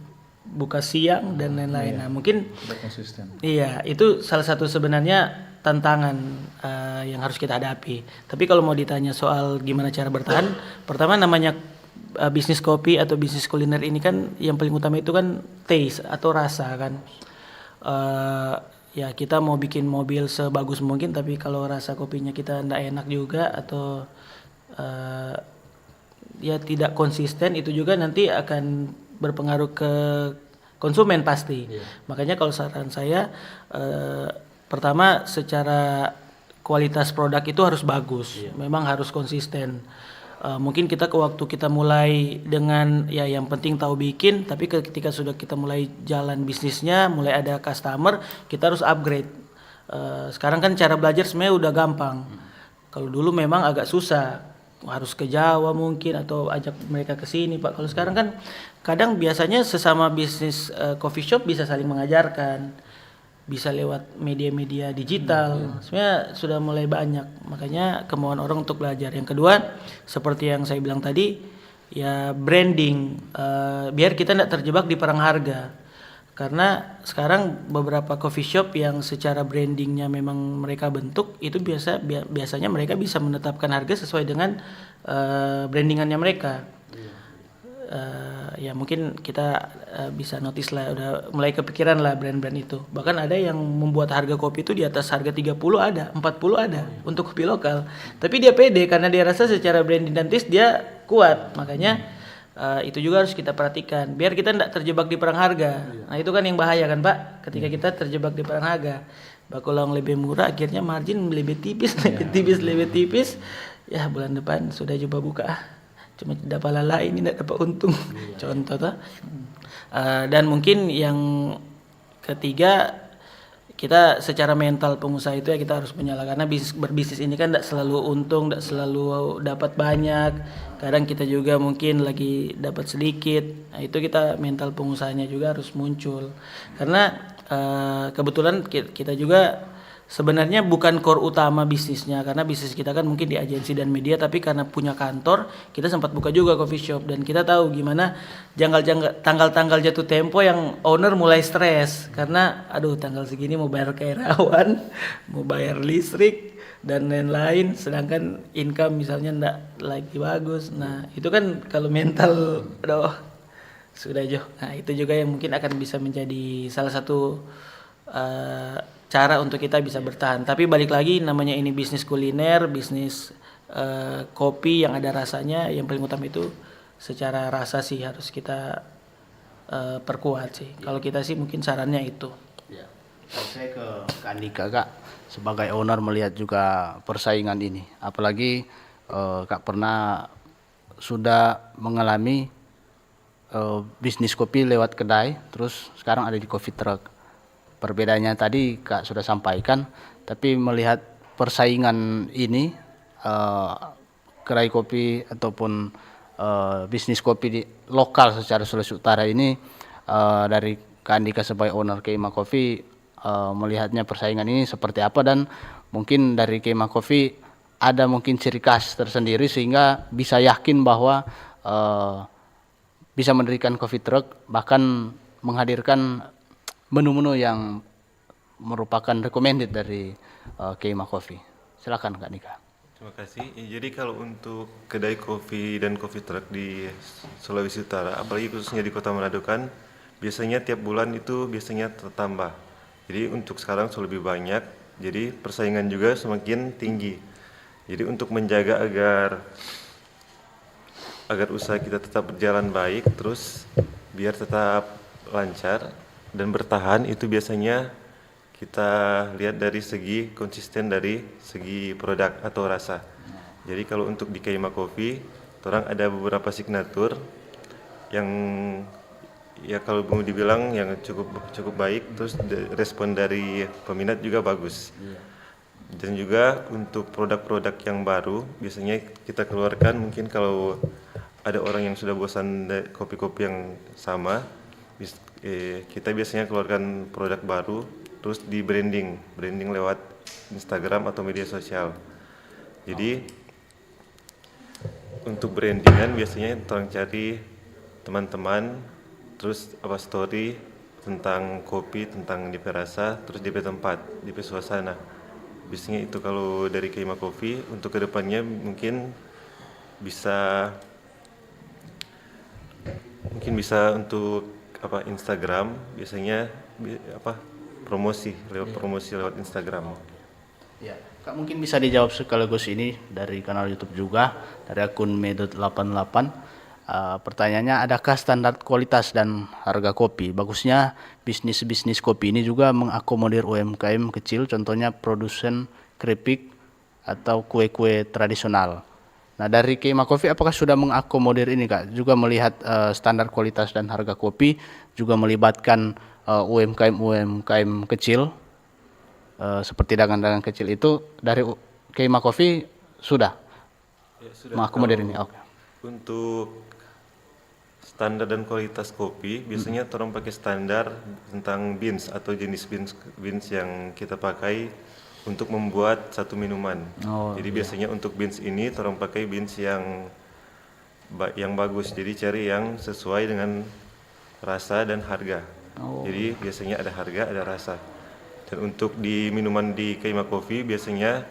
buka siang dan lain-lain. Nah mungkin konsisten. Iya, itu salah satu sebenarnya tantangan yang harus kita hadapi. Tapi kalau mau ditanya soal gimana cara bertahan, pertama namanya bisnis kopi atau bisnis kuliner ini kan yang paling utama itu kan taste atau rasa kan. Ya kita mau bikin mobil sebagus mungkin tapi kalau rasa kopinya kita tidak enak juga atau ya tidak konsisten, itu juga nanti akan berpengaruh ke konsumen pasti. Makanya kalau saran saya pertama secara kualitas produk itu harus bagus, memang harus konsisten. Mungkin kita waktu kita mulai dengan ya yang penting tahu bikin, tapi ketika sudah kita mulai jalan bisnisnya, mulai ada customer, kita harus upgrade. Sekarang kan cara belajar sebenarnya udah gampang. Kalau dulu memang agak susah, harus ke Jawa mungkin atau ajak mereka ke sini Pak. Kalau sekarang kan kadang biasanya sesama bisnis coffee shop bisa saling mengajarkan. bisa lewat media-media digital. Sebenarnya sudah mulai banyak, makanya kemauan orang untuk belajar. Yang kedua, seperti yang saya bilang tadi, ya branding, biar kita tidak terjebak di perang harga. Karena sekarang beberapa coffee shop yang secara brandingnya memang mereka bentuk, itu biasanya mereka bisa menetapkan harga sesuai dengan brandingannya mereka. Ya mungkin kita bisa notice lah, udah mulai kepikiran lah brand-brand itu. Bahkan ada yang membuat harga kopi itu di atas harga 30 ada, 40 ada untuk kopi lokal. Tapi dia pede karena dia rasa secara branding dan taste dia kuat. Makanya itu juga harus kita perhatikan biar kita tidak terjebak di perang harga. Nah itu kan yang bahaya kan Pak, ketika kita terjebak di perang harga. Bakulang lebih murah akhirnya margin lebih tipis, lebih tipis. Ya bulan depan sudah coba buka. Cuma dapat lala ini tidak dapat untung. Contoh tuh. Dan mungkin yang ketiga, kita secara mental pengusaha itu ya kita harus menyala, karena berbisnis ini kan tidak selalu untung, tidak selalu dapat banyak. Kadang kita juga mungkin lagi dapat sedikit. Nah itu kita mental pengusahanya juga harus muncul. Karena kebetulan kita juga sebenarnya bukan core utama bisnisnya, karena bisnis kita kan mungkin di agensi dan media, tapi karena punya kantor kita sempat buka juga coffee shop, dan kita tahu gimana tanggal-tanggal jatuh tempo yang owner mulai stres karena aduh tanggal segini mau bayar karyawan, mau bayar listrik dan lain-lain, sedangkan income misalnya enggak lagi bagus. Nah itu kan kalau mental aduh sudah jauh. Nah itu juga yang mungkin akan bisa menjadi salah satu cara untuk kita bisa bertahan. Tapi balik lagi, namanya ini bisnis kuliner, bisnis kopi yang ada rasanya, yang paling utama itu secara rasa sih harus kita perkuat sih. Kalau kita sih mungkin sarannya itu. Ya. Saya ke Andika Kak, sebagai owner melihat juga persaingan ini. Apalagi Kak pernah sudah mengalami bisnis kopi lewat kedai, terus sekarang ada di coffee truck. Perbedaannya tadi Kak sudah sampaikan, tapi melihat persaingan ini, kedai kopi ataupun bisnis kopi di lokal secara Sulawesi Utara ini, dari Kak Andika sebagai owner Keima Coffee, melihatnya persaingan ini seperti apa, dan mungkin dari Keima Coffee ada mungkin ciri khas tersendiri sehingga bisa yakin bahwa bisa mendirikan coffee truck, bahkan menghadirkan menu-menu yang merupakan recommended dari Keima Coffee. Silakan Kak Nika. Terima kasih. Jadi kalau untuk kedai kopi dan coffee truck di Sulawesi Utara, apalagi khususnya di Kota Manado kan, biasanya tiap bulan itu biasanya tertambah. Jadi untuk sekarang sudah lebih banyak, jadi persaingan juga semakin tinggi. Jadi untuk menjaga agar usaha kita tetap berjalan baik, terus biar tetap lancar dan bertahan, itu biasanya kita lihat dari segi konsisten dari segi produk atau rasa. Jadi kalau untuk di Keima Coffee, orang ada beberapa signatur yang ya kalau mau dibilang yang cukup baik, terus respon dari peminat juga bagus. Dan juga untuk produk-produk yang baru biasanya kita keluarkan, mungkin kalau ada orang yang sudah bosan dari kopi-kopi yang sama, kita biasanya keluarkan produk baru, terus di branding lewat Instagram atau media sosial. Jadi untuk brandingan biasanya orang cari teman-teman, terus story tentang kopi, tentang DP rasa, terus DP tempat, DP suasana. Biasanya itu kalau dari Keima Coffee. Untuk kedepannya mungkin bisa untuk Instagram, biasanya promosi lewat Instagram. Ya, Kak mungkin bisa dijawab sekaligus ini dari kanal YouTube juga, dari akun Medot88. Pertanyaannya, adakah standar kualitas dan harga kopi? Bagusnya bisnis kopi ini juga mengakomodir UMKM kecil, contohnya produsen keripik atau kue-kue tradisional. Nah dari Keima Coffee apakah sudah mengakomodir ini Kak? Juga melihat standar kualitas dan harga kopi, juga melibatkan UMKM kecil, seperti dagang-dagang kecil itu, dari Keima Coffee sudah mengakomodir ini? Okay. Untuk Standar dan kualitas kopi biasanya orang pakai standar tentang beans atau jenis beans yang kita pakai untuk membuat satu minuman. Jadi biasanya untuk beans ini orang pakai beans yang bagus. Jadi cari yang sesuai dengan rasa dan harga. Jadi biasanya ada harga, ada rasa. Dan untuk di minuman di Kemah Coffee biasanya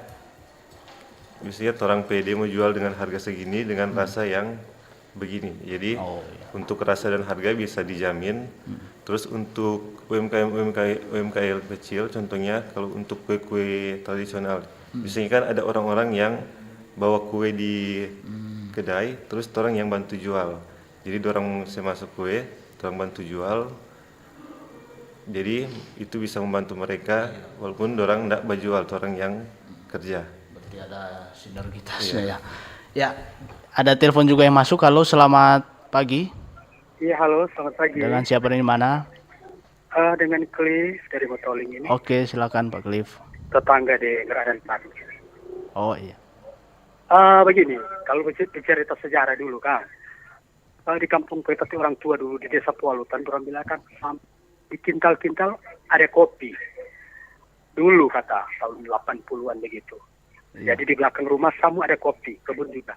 orang pede mau jual dengan harga segini dengan rasa yang begini. Jadi untuk rasa dan harga bisa dijamin. Terus untuk UMKM kecil, contohnya kalau untuk kue-kue tradisional, biasanya kan ada orang-orang yang bawa kue di kedai, terus orang yang bantu jual. Jadi orang saya masuk kue, orang bantu jual. Jadi itu bisa membantu mereka walaupun orang tidak berjual, orang yang kerja. Berarti ada sinergitasnya ya. Ya, ada telepon juga yang masuk. Halo, selamat pagi. Iya, halo, selamat pagi. Dengan siapa dari mana? Dengan Cliff dari Motoling ini. Oke, silakan Pak Cliff. Tetangga di Gerakan Pagi. Oh iya. Begini, kalau bercerita sejarah dulu kan, di kampung kita tuh orang tua dulu di desa Pualutan, orang bilang kan di kintal-kintal ada kopi. Dulu kata tahun 80-an begitu. Jadi di belakang rumah semua ada kopi, kebun juga.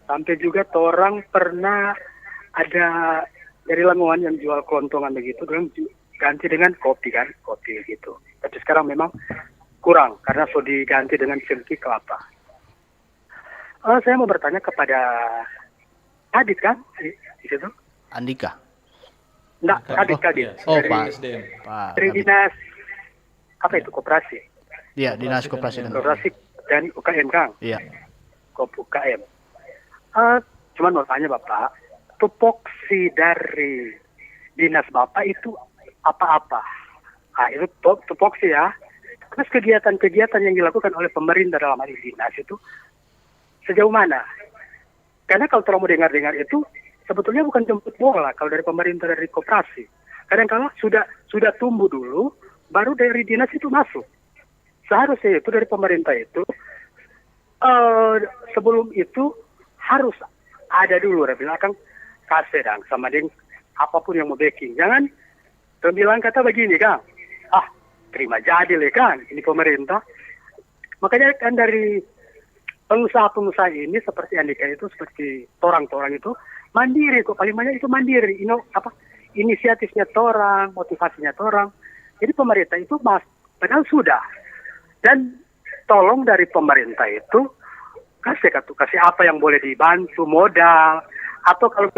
Sampai juga orang pernah ada dari Lamongan yang jual kelontongan begitu, dengan ganti dengan kopi kan, kopi gitu. Tapi sekarang memang kurang karena sudah diganti dengan cengkeh kelapa. Saya mau bertanya kepada Adit kan di situ? Andika. Enggak, Kadit. Oh, dari, Pak. dari dinas apa itu koperasi? Iya, dinas koperasi dan Koperasi dan UKM Kang. Iya. UKM. Cuman mau tanya Bapak, tupoksi dari dinas Bapak itu apa-apa? Itu tupoksi ya. Terus kegiatan-kegiatan yang dilakukan oleh pemerintah dalam hal ini dinas itu sejauh mana? Karena kalau terlalu dengar-dengar itu sebetulnya bukan jemput bola kalau dari pemerintah dari koperasi. Kadang-kala sudah tumbuh dulu, baru dari dinas itu masuk. Seharusnya itu dari pemerintah itu sebelum itu harus ada dulu, bilang kan kasih dong sama dengan apapun yang mau backing. Jangan bilang kata begini Kang, terima jadi le Kang, ini pemerintah. Makanya kan dari pengusaha-pengusaha ini seperti Andika itu, seperti torang-torang itu mandiri kok, paling banyak itu mandiri. Inisiatifnya torang, motivasinya torang. Jadi pemerintah itu padahal sudah. Dan tolong dari pemerintah itu kasih apa yang boleh dibantu, modal, atau kalau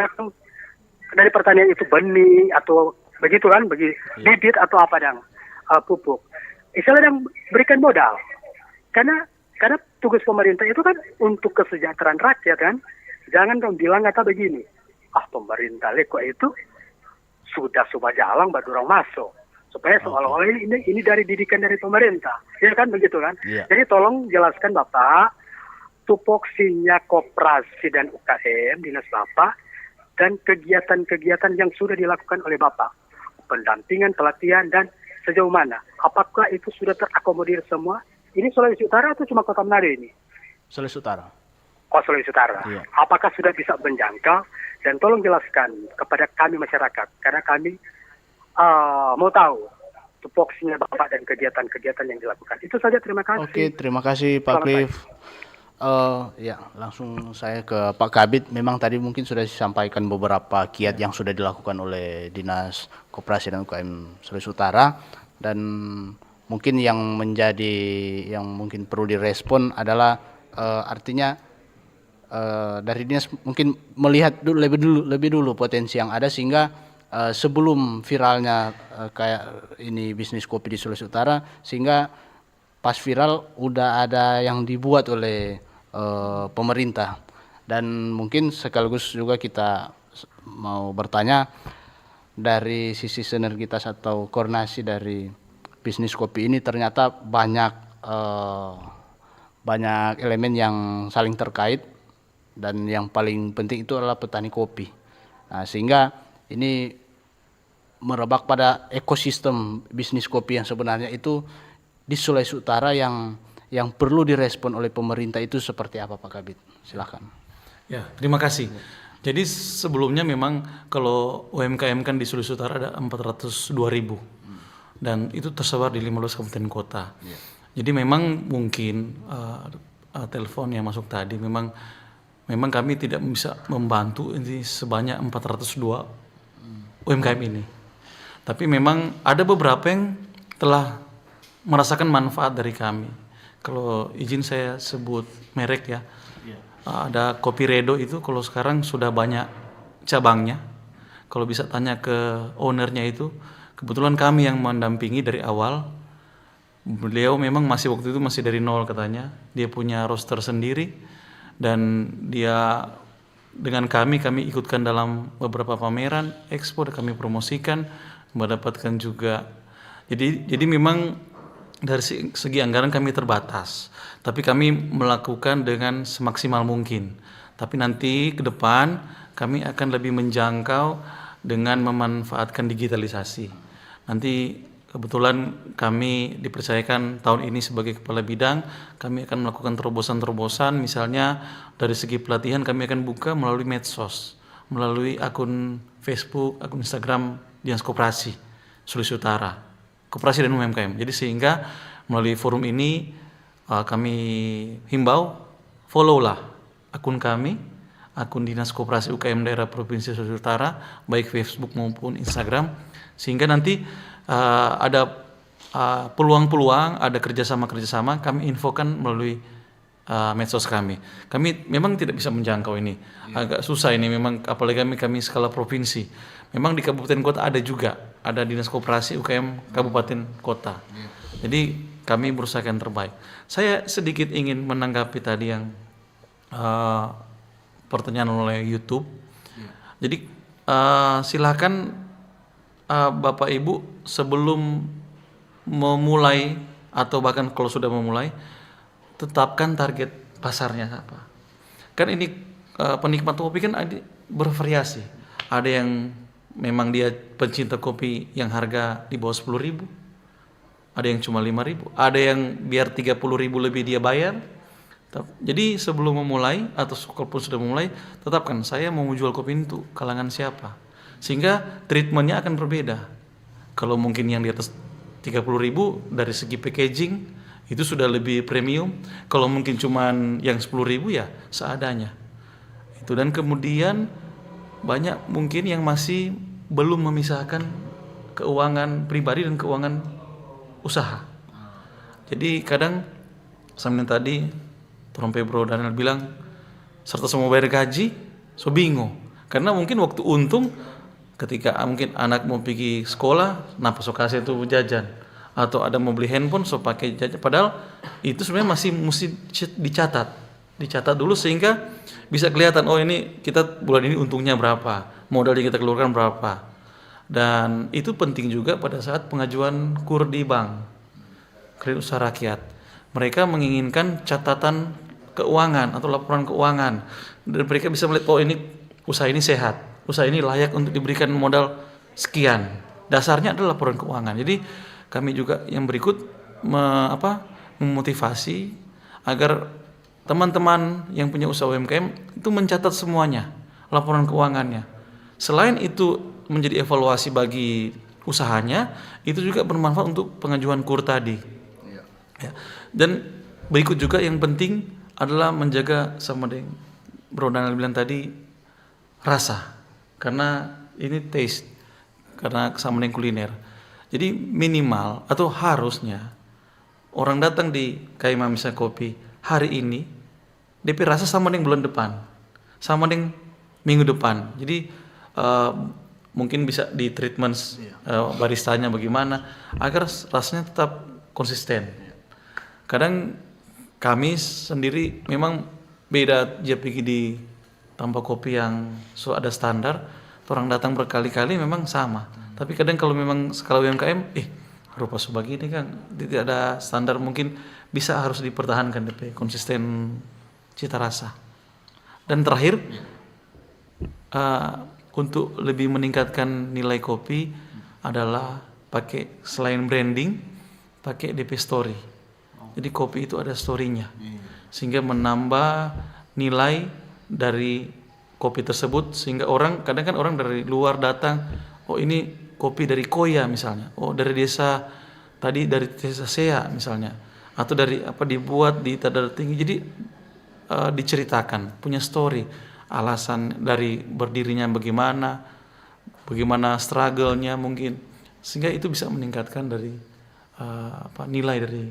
dari pertanian itu benih atau begitu kan, bibit atau apa dan pupuk. Istilahnya yang berikan modal. Karena tugas pemerintah itu kan untuk kesejahteraan rakyat kan. Jangan dong bilang kata begini, pemerintah leko itu sudah jalan baru orang masuk. Supaya seolah-olah ini dari didikan dari pemerintah. Ya kan begitu kan? Yeah. Jadi tolong jelaskan Bapak, tupoksinya koperasi dan UKM, dinas Bapak, dan kegiatan-kegiatan yang sudah dilakukan oleh Bapak. Pendampingan, pelatihan, dan sejauh mana? Apakah itu sudah terakomodir semua? Ini Sulawesi Utara atau cuma Kota Manado ini? Sulawesi Utara. Sulawesi Utara. Yeah. Apakah sudah bisa menjangkau? Dan tolong jelaskan kepada kami masyarakat, karena kami mau tahu tupoksinya Bapak dan kegiatan-kegiatan yang dilakukan. Itu saja, terima kasih. Oke, terima kasih Pak Cliff. Ya, langsung saya ke Pak Kabid. Memang tadi mungkin sudah disampaikan beberapa kiat yang sudah dilakukan oleh Dinas Koperasi dan UKM Sulawesi Utara, dan mungkin yang mungkin perlu direspon adalah artinya dari dinas mungkin melihat lebih dulu potensi yang ada, sehingga sebelum viralnya kayak ini bisnis kopi di Sulawesi Utara, sehingga pas viral udah ada yang dibuat oleh pemerintah. Dan mungkin sekaligus juga kita mau bertanya dari sisi sinergitas atau koordinasi dari bisnis kopi ini, ternyata banyak elemen yang saling terkait, dan yang paling penting itu adalah petani kopi. Nah, sehingga ini merebak pada ekosistem bisnis kopi yang sebenarnya itu di Sulawesi Utara yang perlu direspon oleh pemerintah itu seperti apa Pak Kabid? Silakan. Ya, terima kasih. Jadi sebelumnya memang kalau UMKM kan di Sulawesi Utara ada 402.000 dan itu tersebar di 15 kabupaten kota. Jadi memang mungkin telepon yang masuk tadi memang kami tidak bisa membantu ini sebanyak 402 UMKM ini. Tapi memang ada beberapa yang telah merasakan manfaat dari kami. Kalau izin saya sebut merek ya. Ada Kopi Redo itu kalau sekarang sudah banyak cabangnya. Kalau bisa tanya ke ownernya itu, kebetulan kami yang mendampingi dari awal. Beliau memang waktu itu masih dari nol katanya. Dia punya roster sendiri dan dia dengan kami ikutkan dalam beberapa pameran, expo, dan kami promosikan, mendapatkan juga. Jadi memang dari segi anggaran kami terbatas, tapi kami melakukan dengan semaksimal mungkin. Tapi nanti ke depan kami akan lebih menjangkau dengan memanfaatkan digitalisasi. Nanti kebetulan kami dipercayakan tahun ini sebagai kepala bidang, kami akan melakukan terobosan-terobosan. Misalnya dari segi pelatihan kami akan buka melalui medsos, melalui akun Facebook, akun Instagram Dinas Koperasi Sulawesi Utara, Koperasi dan UMKM. Jadi sehingga melalui forum ini kami himbau, follow-lah akun kami, akun Dinas Koperasi UKM Daerah Provinsi Sulawesi Utara, baik Facebook maupun Instagram, sehingga nanti ada peluang-peluang, ada kerjasama kami infokan melalui medsos kami. Kami memang tidak bisa menjangkau ini, agak susah ini memang, apalagi kami skala provinsi. Memang di kabupaten kota ada juga, ada Dinas Koperasi UKM kabupaten kota. Jadi kami berusaha yang terbaik. Saya sedikit ingin menanggapi tadi yang pertanyaan oleh YouTube. Jadi silakan Bapak Ibu sebelum memulai atau bahkan kalau sudah memulai, tetapkan target pasarnya apa. Kan ini penikmat kopi kan bervariasi. Ada yang memang dia pencinta kopi yang harga di bawah 10.000, ada yang cuma 5.000, ada yang biar 30.000 lebih dia bayar. Jadi sebelum memulai atau kalaupun sudah memulai, tetapkan saya mau jual kopi ini untuk kalangan siapa, sehingga treatmentnya akan berbeda. Kalau mungkin yang di atas 30.000 dari segi packaging itu sudah lebih premium. Kalau mungkin cuman yang 10.000 ya seadanya. Itu, dan kemudian banyak mungkin yang masih belum memisahkan keuangan pribadi dan keuangan usaha. Jadi kadang sama tadi Trompe Bro Daniel bilang serta semua bayar gaji, so bingung. Karena mungkin waktu untung ketika mungkin anak mau pergi sekolah, napa so kasih itu jajan, atau ada mau beli handphone so pakai jajan, padahal itu sebenarnya masih mesti dicatat dulu sehingga bisa kelihatan, oh ini kita bulan ini untungnya berapa, modal yang kita keluarkan berapa. Dan itu penting juga pada saat pengajuan KUR di bank, kredit usaha rakyat. Mereka menginginkan catatan keuangan atau laporan keuangan, dan mereka bisa melihat, oh ini usaha ini sehat, usaha ini layak untuk diberikan modal sekian. Dasarnya adalah laporan keuangan. Jadi kami juga yang berikut memotivasi agar teman-teman yang punya usaha UMKM itu mencatat semuanya, laporan keuangannya. Selain itu menjadi evaluasi bagi usahanya, itu juga bermanfaat untuk pengajuan KUR tadi. Ya. Dan berikut juga yang penting adalah menjaga, sama dengan Bro Daniel bilang tadi, rasa. Karena ini taste, karena sama dengan kuliner. Jadi minimal atau harusnya orang datang di Kaima misalnya kopi hari ini, DP rasa sama dengan bulan depan, sama dengan minggu depan. Jadi mungkin bisa di treatment baristanya bagaimana agar rasanya tetap konsisten. Kadang kami sendiri memang beda, dia pergi di tanpa kopi yang ada standar, orang datang berkali-kali memang sama. Tapi kadang kalau memang skala UMKM, rupa sebegini kan, tidak ada standar, mungkin bisa harus dipertahankan DP konsisten cita rasa. Dan terakhir, untuk lebih meningkatkan nilai kopi adalah pakai selain branding, pakai DP story. Jadi kopi itu ada story-nya, sehingga menambah nilai dari kopi tersebut, sehingga kadang kan orang dari luar datang, oh ini kopi dari Koya misalnya, oh dari desa tadi, dari desa Sea misalnya, atau dari dibuat di Tadar Tinggi. Jadi diceritakan, punya story, alasan dari berdirinya bagaimana struggle-nya mungkin, sehingga itu bisa meningkatkan dari nilai dari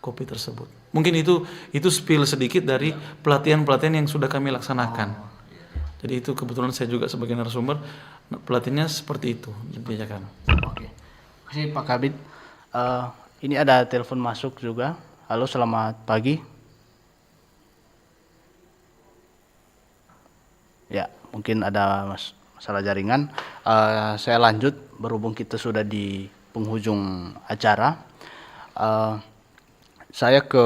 kopi tersebut. Mungkin itu spill sedikit dari pelatihan-pelatihan yang sudah kami laksanakan. Jadi itu kebetulan saya juga sebagai narasumber, pelatihannya seperti itu diajarkan. Oke. Terima kasih Pak Kabid. Ini ada telepon masuk juga. Halo, selamat pagi. Ya, mungkin ada masalah jaringan. Saya lanjut, berhubung kita sudah di penghujung acara. Saya ke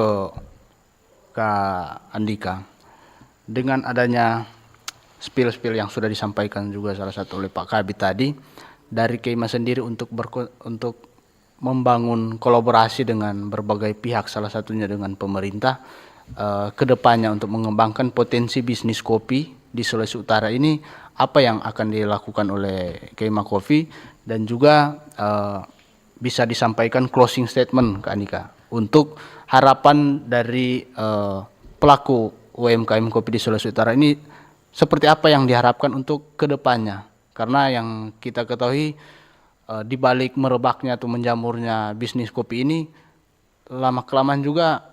Kak Andika. Dengan adanya spill-spill yang sudah disampaikan juga salah satu oleh Pak Kabid tadi, dari Keima sendiri untuk membangun kolaborasi dengan berbagai pihak, salah satunya dengan pemerintah, kedepannya untuk mengembangkan potensi bisnis kopi di Sulawesi Utara ini, apa yang akan dilakukan oleh Keima Coffee, dan juga bisa disampaikan closing statement Kak Andika untuk harapan dari pelaku UMKM kopi di Sulawesi Utara ini, seperti apa yang diharapkan untuk kedepannya, karena yang kita ketahui di balik merebaknya atau menjamurnya bisnis kopi ini, lama-kelamaan juga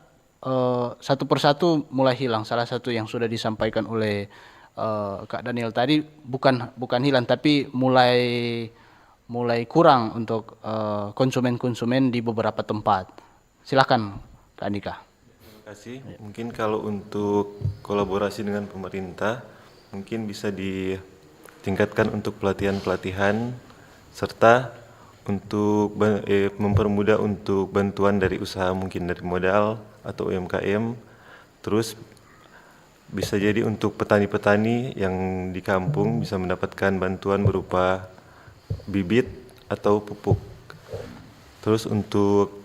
satu persatu mulai hilang. Salah satu yang sudah disampaikan oleh Kak Daniel tadi, bukan hilang, tapi mulai kurang untuk konsumen-konsumen di beberapa tempat. Silakan Kak Andika. Terima kasih. Mungkin kalau untuk kolaborasi dengan pemerintah, mungkin bisa ditingkatkan untuk pelatihan-pelatihan, serta untuk mempermudah untuk bantuan dari usaha, mungkin dari modal atau UMKM. Terus bisa jadi untuk petani-petani yang di kampung bisa mendapatkan bantuan berupa bibit atau pupuk. Terus untuk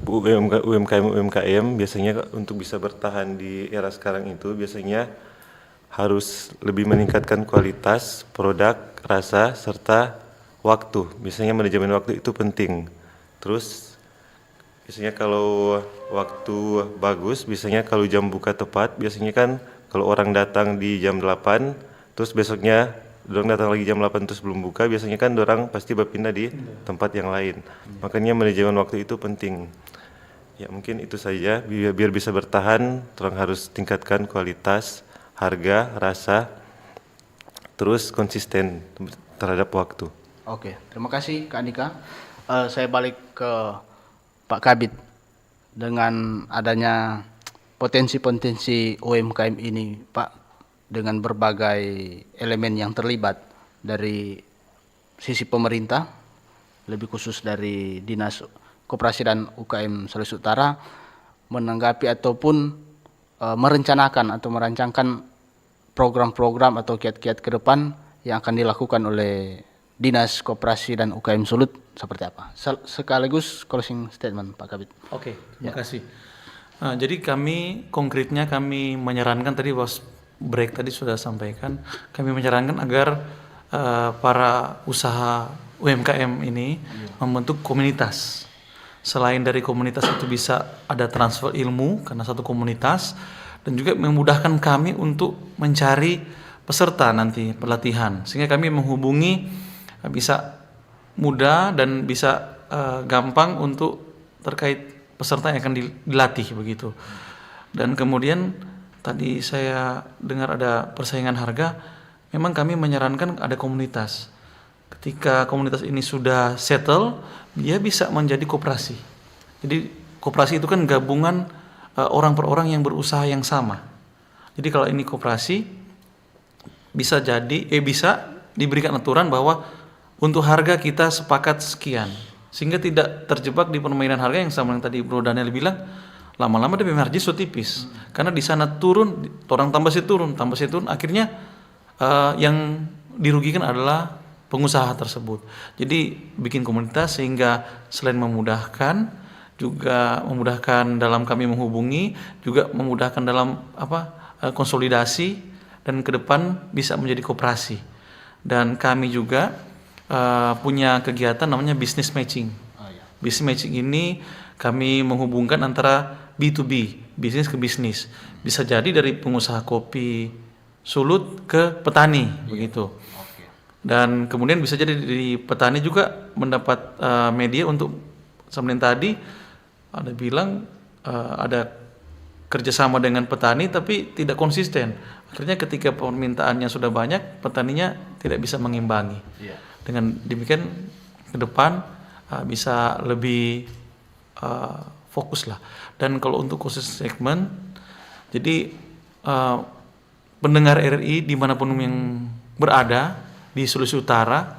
UMKM biasanya untuk bisa bertahan di era sekarang itu, biasanya harus lebih meningkatkan kualitas produk, rasa, serta waktu. Biasanya manajemen waktu itu penting. Terus biasanya kalau waktu bagus, biasanya kalau jam buka tepat, biasanya kan kalau orang datang di jam 8, terus besoknya dorang datang lagi jam 8 terus belum buka, biasanya kan dorang pasti berpindah di tempat yang lain. Makanya manajemen waktu itu penting. Ya mungkin itu saja, biar bisa bertahan, dorang harus tingkatkan kualitas, harga, rasa, terus konsisten terhadap waktu. Oke, terima kasih Kak Andika. Saya balik ke Pak Kabid. Dengan adanya potensi-potensi UMKM ini, Pak, dengan berbagai elemen yang terlibat dari sisi pemerintah, lebih khusus dari Dinas Koperasi dan UKM Sulawesi Utara, menanggapi ataupun merencanakan atau merancangkan program-program atau kiat-kiat ke depan yang akan dilakukan oleh Dinas Koperasi dan UKM Sulut seperti apa? Sekaligus closing statement Pak Kabid. Oke, terima kasih. Jadi konkretnya kami menyarankan tadi break tadi sudah sampaikan, kami menyarankan agar para usaha UMKM ini membentuk komunitas. Selain dari komunitas itu bisa ada transfer ilmu karena satu komunitas, dan juga memudahkan kami untuk mencari peserta nanti pelatihan, sehingga kami menghubungi bisa mudah dan bisa gampang untuk terkait peserta yang akan dilatih begitu. Dan kemudian tadi saya dengar ada persaingan harga, memang kami menyarankan ada komunitas. Ketika komunitas ini sudah settle, dia bisa menjadi koperasi. Jadi koperasi itu kan gabungan orang per orang yang berusaha yang sama. Jadi kalau ini koperasi, bisa diberikan aturan bahwa untuk harga kita sepakat sekian, sehingga tidak terjebak di permainan harga yang sama yang tadi Bro Daniel bilang. Lama-lama DP margin so tipis, karena di sana turun, orang tambah sih turun, akhirnya yang dirugikan adalah pengusaha tersebut. Jadi bikin komunitas sehingga selain memudahkan, juga memudahkan dalam kami menghubungi, juga memudahkan dalam konsolidasi dan ke depan bisa menjadi koperasi. Dan kami juga punya kegiatan namanya business matching. Business matching ini kami menghubungkan antara B2B, bisnis ke bisnis. Bisa jadi dari pengusaha kopi Sulut ke petani, begitu. Dan kemudian bisa jadi dari petani juga mendapat media untuk seperti tadi ada bilang ada kerjasama dengan petani tapi tidak konsisten. Akhirnya ketika permintaannya sudah banyak, petaninya tidak bisa mengimbangi. Dengan demikian ke depan bisa lebih fokus lah. Dan kalau untuk khusus segmen, jadi pendengar RRI dimanapun yang berada di Sulawesi Utara,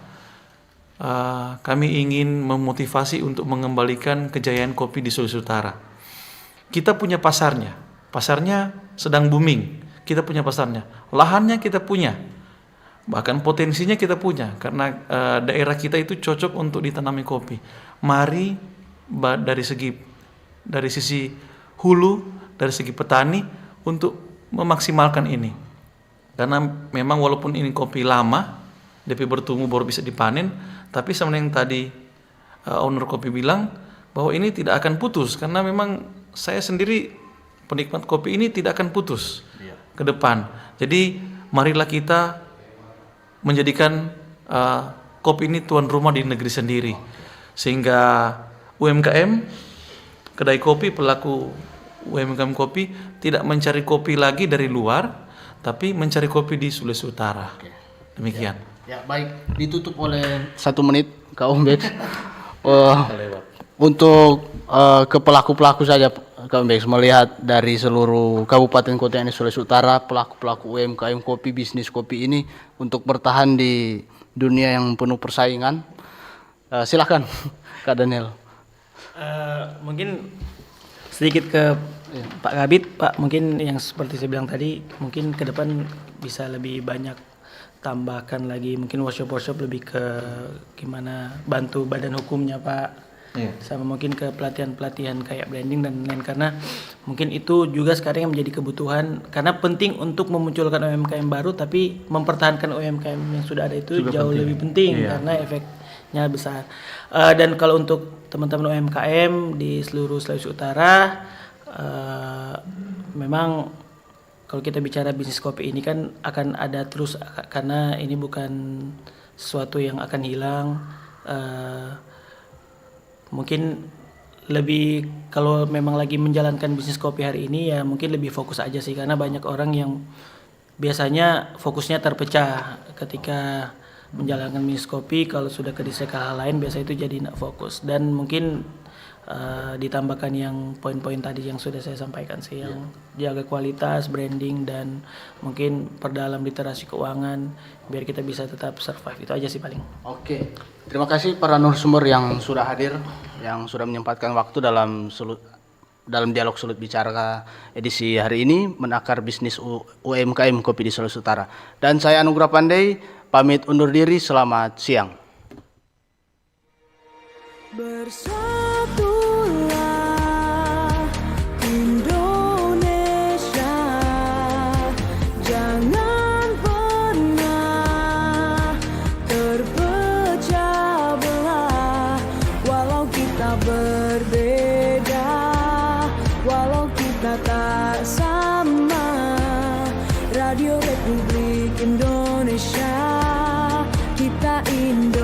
kami ingin memotivasi untuk mengembalikan kejayaan kopi di Sulawesi Utara. Kita punya pasarnya sedang booming. Kita punya pasarnya, lahannya kita punya, bahkan potensinya kita punya karena daerah kita itu cocok untuk ditanami kopi. Mari dari sisi hulu, dari segi petani untuk memaksimalkan ini. Karena memang walaupun ini kopi lama, DP bertumbuh baru bisa dipanen, tapi sama yang tadi owner kopi bilang bahwa ini tidak akan putus karena memang saya sendiri penikmat kopi ini tidak akan putus ke depan. Jadi marilah kita menjadikan kopi ini tuan rumah di negeri sendiri, sehingga UMKM, kedai kopi, pelaku UMKM kopi tidak mencari kopi lagi dari luar, tapi mencari kopi di Sulawesi Utara. Demikian. Ya, baik. Ditutup oleh 1 menit, Kak Umbex. Untuk ke pelaku-pelaku saja, Kak Umbex, melihat dari seluruh kabupaten kota yang di Sulawesi Utara, pelaku-pelaku UMKM kopi, bisnis kopi ini untuk bertahan di dunia yang penuh persaingan. Silakan, Kak Daniel. Mungkin sedikit ke Pak Kabit, Pak, mungkin yang seperti saya bilang tadi, mungkin ke depan bisa lebih banyak tambahkan lagi, mungkin workshop lebih ke gimana bantu badan hukumnya, Pak. Sama mungkin ke pelatihan-pelatihan kayak branding dan lain-lain, karena mungkin itu juga sekarang yang menjadi kebutuhan, karena penting untuk memunculkan UMKM baru, tapi mempertahankan UMKM yang sudah ada itu juga jauh lebih penting karena efeknya besar. Dan kalau untuk teman-teman UMKM di seluruh Sulawesi Utara, memang kalau kita bicara bisnis kopi ini kan akan ada terus, karena ini bukan sesuatu yang akan hilang. Mungkin lebih kalau memang lagi menjalankan bisnis kopi hari ini ya mungkin lebih fokus aja sih, karena banyak orang yang biasanya fokusnya terpecah ketika menjalankan bisnis kopi. Kalau sudah ke hal lain biasa itu jadi nggak fokus, dan mungkin ditambahkan yang poin-poin tadi yang sudah saya sampaikan sih, yang jaga kualitas, branding, dan mungkin perdalam literasi keuangan biar kita bisa tetap survive. Itu aja sih paling. Oke, terima kasih para narasumber yang sudah hadir, yang sudah menyempatkan waktu dalam dialog Sulut Bicara edisi hari ini, menakar bisnis UMKM kopi di Sulawesi Utara. Dan saya Anugrah Pandey pamit undur diri, selamat siang. Bersatulah Indonesia, jangan pernah terpecah belah. Walau kita berbeda, walau kita tak sama, Radio Republik Indonesia, kita Indonesia.